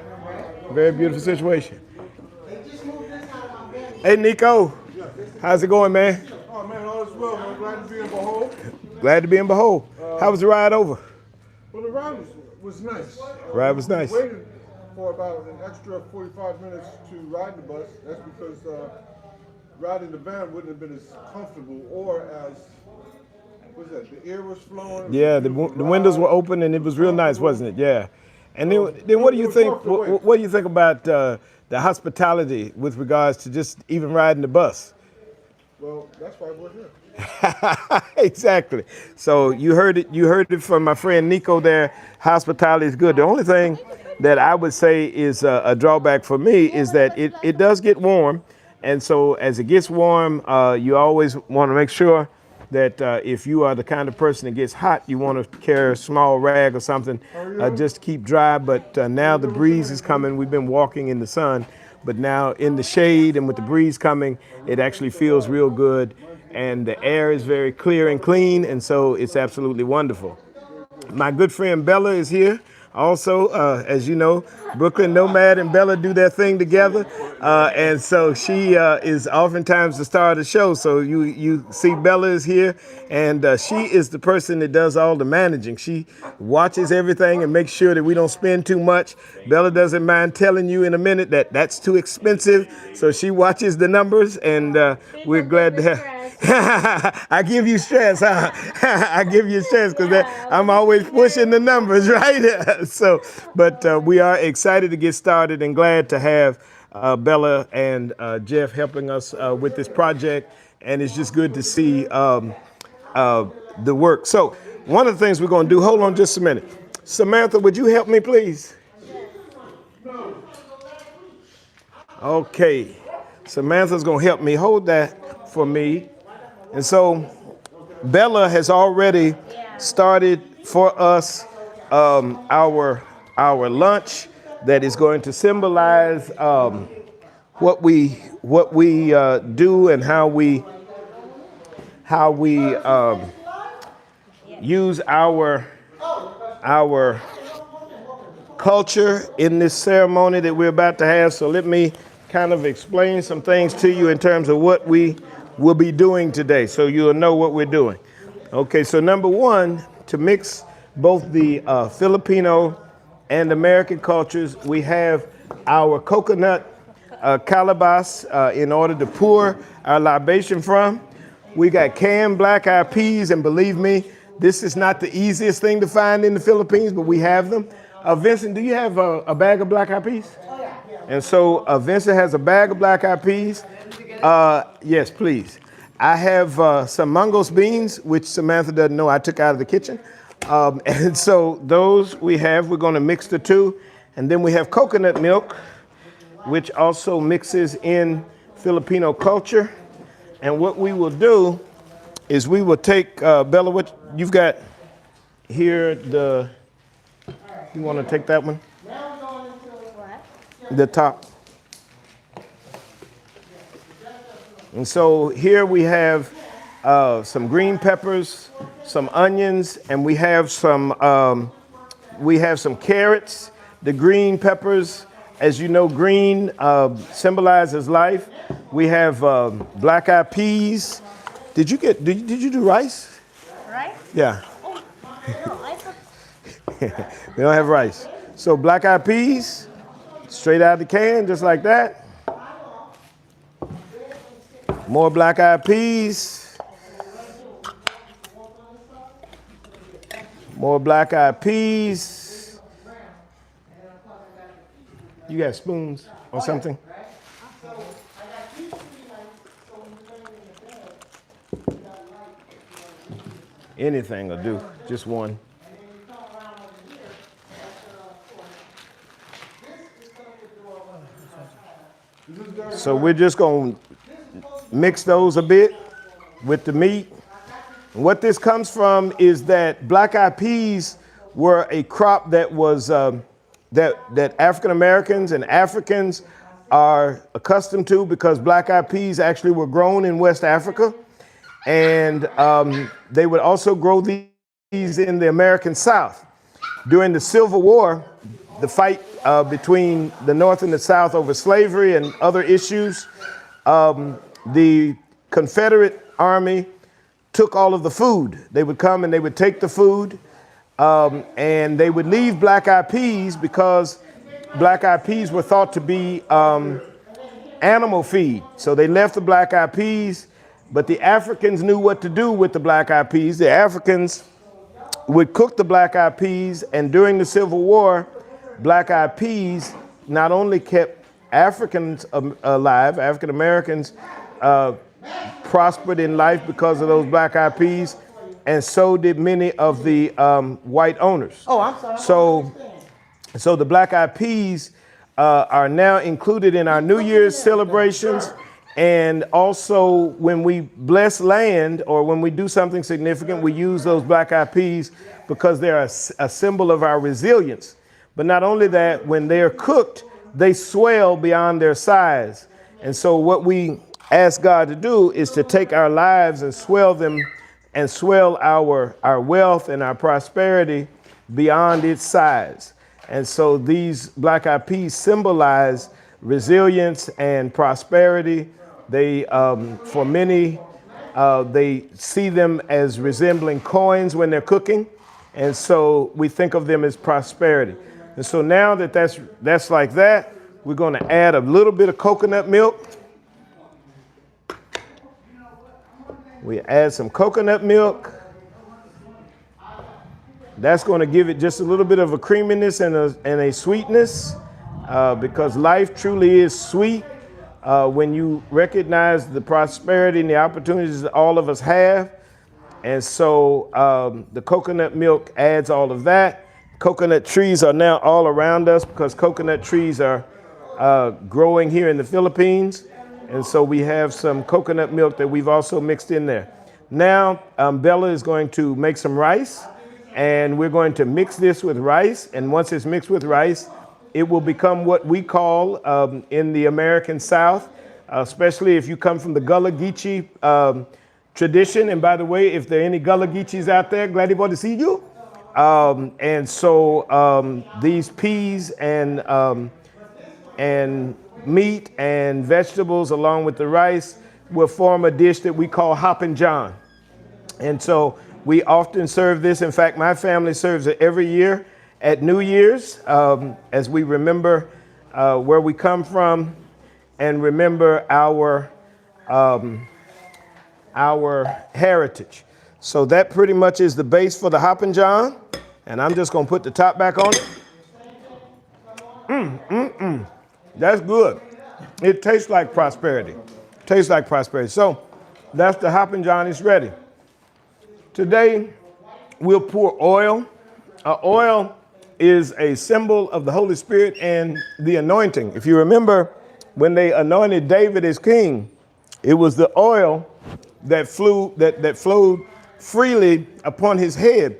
Very beautiful situation. Hey, Nico. How's it going, man? Oh, man, all is well, man. Glad to be in Behold. Glad to be in Behold. How was the ride over? Well, the ride was nice. Ride was nice. We waited for about an extra 45 minutes to ride the bus. That's because riding the van wouldn't have been as comfortable or as, what's that, the air was flowing. Yeah, the windows were open and it was real nice, wasn't it? Yeah. And then what do you think? What do you think about the hospitality with regards to just even riding the bus? Well, that's why we're here. Exactly. So you heard it from my friend Nico there. Hospitality is good. The only thing that I would say is a drawback for me is that it does get warm, and so as it gets warm, you always want to make sure that if you are the kind of person that gets hot, you want to carry a small rag or something just to keep dry. But now the breeze is coming. We've been walking in the sun, but now in the shade and with the breeze coming, it actually feels real good. And the air is very clear and clean, and so it's absolutely wonderful. My good friend Bella is here. Also, as you know, Brooklyn Nomad and Bella do their thing together. And so she is oftentimes the star of the show. So you see Bella is here, and she is the person that does all the managing. She watches everything and makes sure that we don't spend too much. Bella doesn't mind telling you in a minute that that's too expensive. So she watches the numbers, and we're glad to have. I give you stress, huh? I give you stress because I'm always pushing the numbers, right? But we are excited to get started and glad to have Bella and Jeff helping us with this project. And it's just good to see the work. So one of the things we're going to do, hold on just a minute. Samantha, would you help me, please? Okay. Samantha's going to help me. Hold that for me. And so Bella has already started for us our lunch that is going to symbolize what we do and how we use our culture in this ceremony that we're about to have. So let me kind of explain some things to you in terms of what we will be doing today, so you'll know what we're doing. Okay, so number one, to mix both the Filipino and American cultures, we have our coconut calabash in order to pour our libation from. We got canned black-eyed peas, and believe me, this is not the easiest thing to find in the Philippines, but we have them. Vincent, do you have a bag of black-eyed peas? Oh, yeah. And so Vincent has a bag of black-eyed peas. Yes, please. I have some mangos beans, which Samantha doesn't know I took out of the kitchen. And so those we're going to mix the two. And then we have coconut milk, which also mixes in Filipino culture. And what we will do is we will take, Bella, what you've got here, you want to take that one? The top. And so here we have some green peppers, some onions, and we have some carrots. The green peppers, as you know, green symbolizes life. We have black-eyed peas. Did you do rice? Right? Yeah. Oh, no, I thought. We don't have rice. So black-eyed peas, straight out of the can, just like that. More black-eyed peas. More black-eyed peas. You got spoons or something? Anything will do, just one. So we're just going to mix those a bit with the meat. And what this comes from is that black-eyed peas were a crop that was that African Americans and Africans are accustomed to, because black-eyed peas actually were grown in West Africa, and they would also grow these in the American South. During the Civil War, the fight between the North and the South over slavery and other issues, the Confederate Army took all of the food. They would come and they would take the food, and they would leave black-eyed peas because black-eyed peas were thought to be animal feed. So they left the black-eyed peas, but the Africans knew what to do with the black-eyed peas. The Africans would cook the black-eyed peas, and during the Civil War, black-eyed peas not only kept Africans alive, African Americans prospered in life because of those black-eyed peas, and so did many of the white owners. Oh, I'm sorry. So the black-eyed peas are now included in our New Year's celebrations, and also when we bless land or when we do something significant, we use those black-eyed peas because they're a symbol of our resilience. But not only that, when they're cooked, they swell beyond their size. And so what we ask God to do is to take our lives and swell them and swell our wealth and our prosperity beyond its size. And so these black-eyed peas symbolize resilience and prosperity. They, for many, they see them as resembling coins when they're cooking. And so we think of them as prosperity. And so now that that's like that, we're going to add a little bit of coconut milk. We add some coconut milk. That's going to give it just a little bit of a creaminess and a sweetness, because life truly is sweet when you recognize the prosperity and the opportunities that all of us have. And so the coconut milk adds all of that. Coconut trees are now all around us because coconut trees are growing here in the Philippines. And so we have some coconut milk that we've also mixed in there. Now Bella is going to make some rice, and we're going to mix this with rice. And once it's mixed with rice, it will become what we call in the American South, especially if you come from the Gullah Geechee tradition. And by the way, if there are any Gullah Geechees out there, glad to see you. And so these peas and meat and vegetables along with the rice will form a dish that we call Hoppin' John. And so we often serve this. In fact, my family serves it every year at New Year's as we remember where we come from and remember our heritage. So that pretty much is the base for the Hoppin' John. And I'm just going to put the top back on it. That's good. It tastes like prosperity. Tastes like prosperity. So that's the Hoppin' John. It's ready. Today, we'll pour oil. Oil is a symbol of the Holy Spirit and the anointing. If you remember, when they anointed David as king, it was the oil that flowed freely upon his head.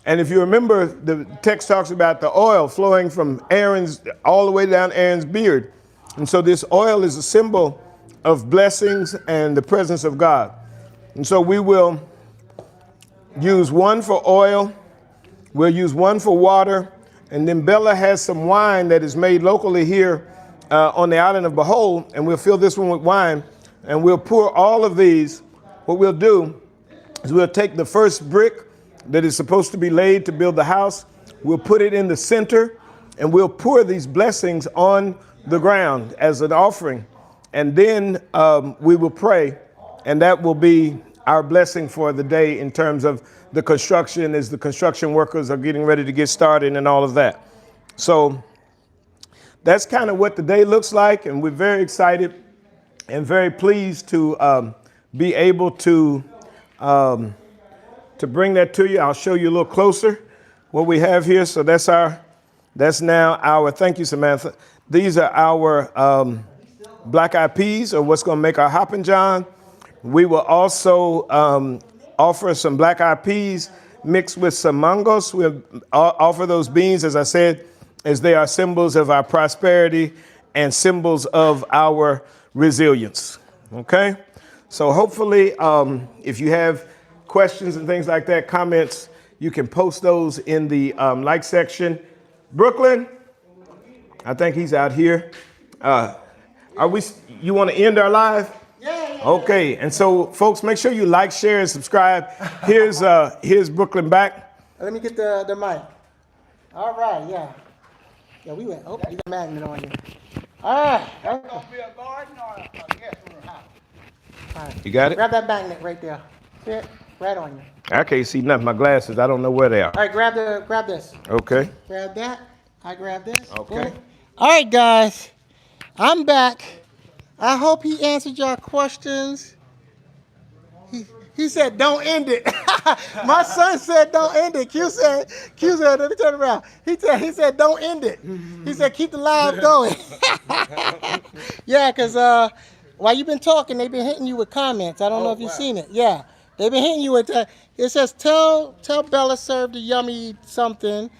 And if you remember, the text talks about the oil flowing from Aaron's all the way down Aaron's beard. And so this oil is a symbol of blessings and the presence of God. And so we will use one for oil, we'll use one for water, and then Bella has some wine that is made locally here on the island of Bohol, and we'll fill this one with wine, and we'll pour all of these. What we'll do is we'll take the first brick that is supposed to be laid to build the house, we'll put it in the center, and we'll pour these blessings on the ground as an offering, and then we will pray, and that will be our blessing for the day in terms of the construction as the construction workers are getting ready to get started and all of that. So that's kind of what the day looks like. And we're very excited and very pleased to be able to bring that to you. I'll show you a little closer what we have here. So that's now our, thank you, Samantha. These are our black eyed peas, or what's going to make our Hoppin' John. We will also offer some black eyed peas mixed with some mangos. We'll offer those beans, as I said, as they are symbols of our prosperity and symbols of our resilience. Okay? So hopefully, if you have questions and things like that, comments, you can post those in the like section. Brooklyn, I think he's out here. You want to end our live? Yeah. Okay, and so folks, make sure you like, share, and subscribe. Here's Brooklyn back. Let me get the mic. All right, yeah. Yeah, we went. Oh, you got a magnet on you. All right. That's gonna be a garden or a guest room house. All right. You got it? Grab that magnet right there. See it? Right on you. I can't see nothing. My glasses, I don't know where they are. All right, grab this. Okay. Grab that. I grab this. Okay. Boom. All right, guys. I'm back. I hope he answered your questions. He said, don't end it. My son said, don't end it. Q said, let me turn around. He said, don't end it. He said, keep the live going. Yeah, because while you've been talking, they've been hitting you with comments. I don't know if you've seen it. Yeah, they've been hitting you with, it says, tell Bella served the yummy something.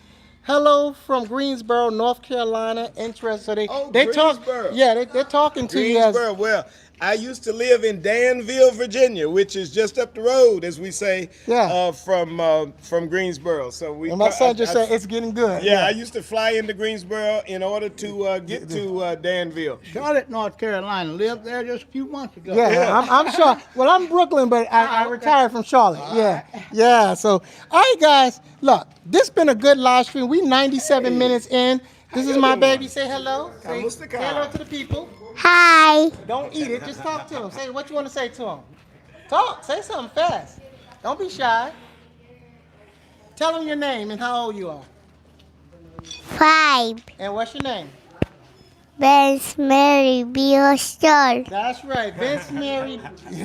Hello from Greensboro, North Carolina. Interested. So they talk. Yeah, they're talking to you. Greensboro. Well, I used to live in Danville, Virginia, which is just up the road, as we say, from Greensboro. So and my son just said it's getting good. Yeah, I used to fly into Greensboro in order to get to Danville. Charlotte, North Carolina. Lived there just a few months ago. Yeah. I'm sure. Well, I'm Brooklyn, but I retired from Charlotte. Yeah. So, all right, guys. Look, this been a good live stream. We 97 minutes in. This is my baby. Say hello. Say hello to the people. Hi. Don't eat it. Just talk to them. Say what you want to say to them. Talk. Say something fast. Don't be shy. Tell them your name and how old you are. 5. And what's your name? Ben's Mary Beer Store. That's right, Vince Mary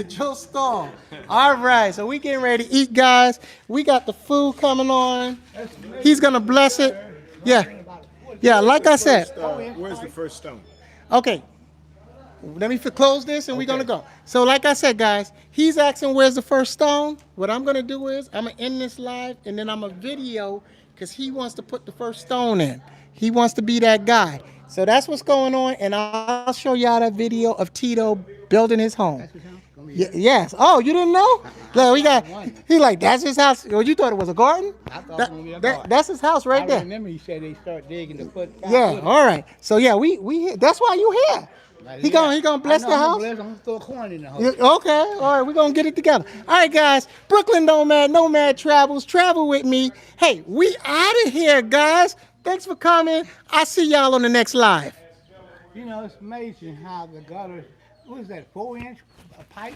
Joe Stall. All right, so we getting ready to eat, guys. We got the food coming on. He's gonna bless it. Yeah, yeah. Like I said, Where's the first stone? okay. Let me close this and we're gonna go. So like I said, guys, he's asking where's the first stone. What I'm gonna do is I'm gonna end this live and then I'm gonna video because he wants to put the first stone in. He wants to be that guy. So that's what's going on, and I'll show y'all that video of Tito building his home. Yes. Oh, you didn't know? Look, we got. He like that's his house. Oh, you thought it was a garden? I thought it was gonna be a garden. That's his house right I there. remember he said they start digging to put. Yeah. All right. So yeah, we. That's why you here. He gonna bless the house. I'm gonna throw a coin in the house. Yeah, okay, all right, we're gonna get it together. All right, guys, Brooklyn Nomad Travels, travel with me. Hey, we out of here, guys. Thanks for coming. I'll see y'all on the next live. You know, it's amazing how the gutter, what is that, 4-inch pipe?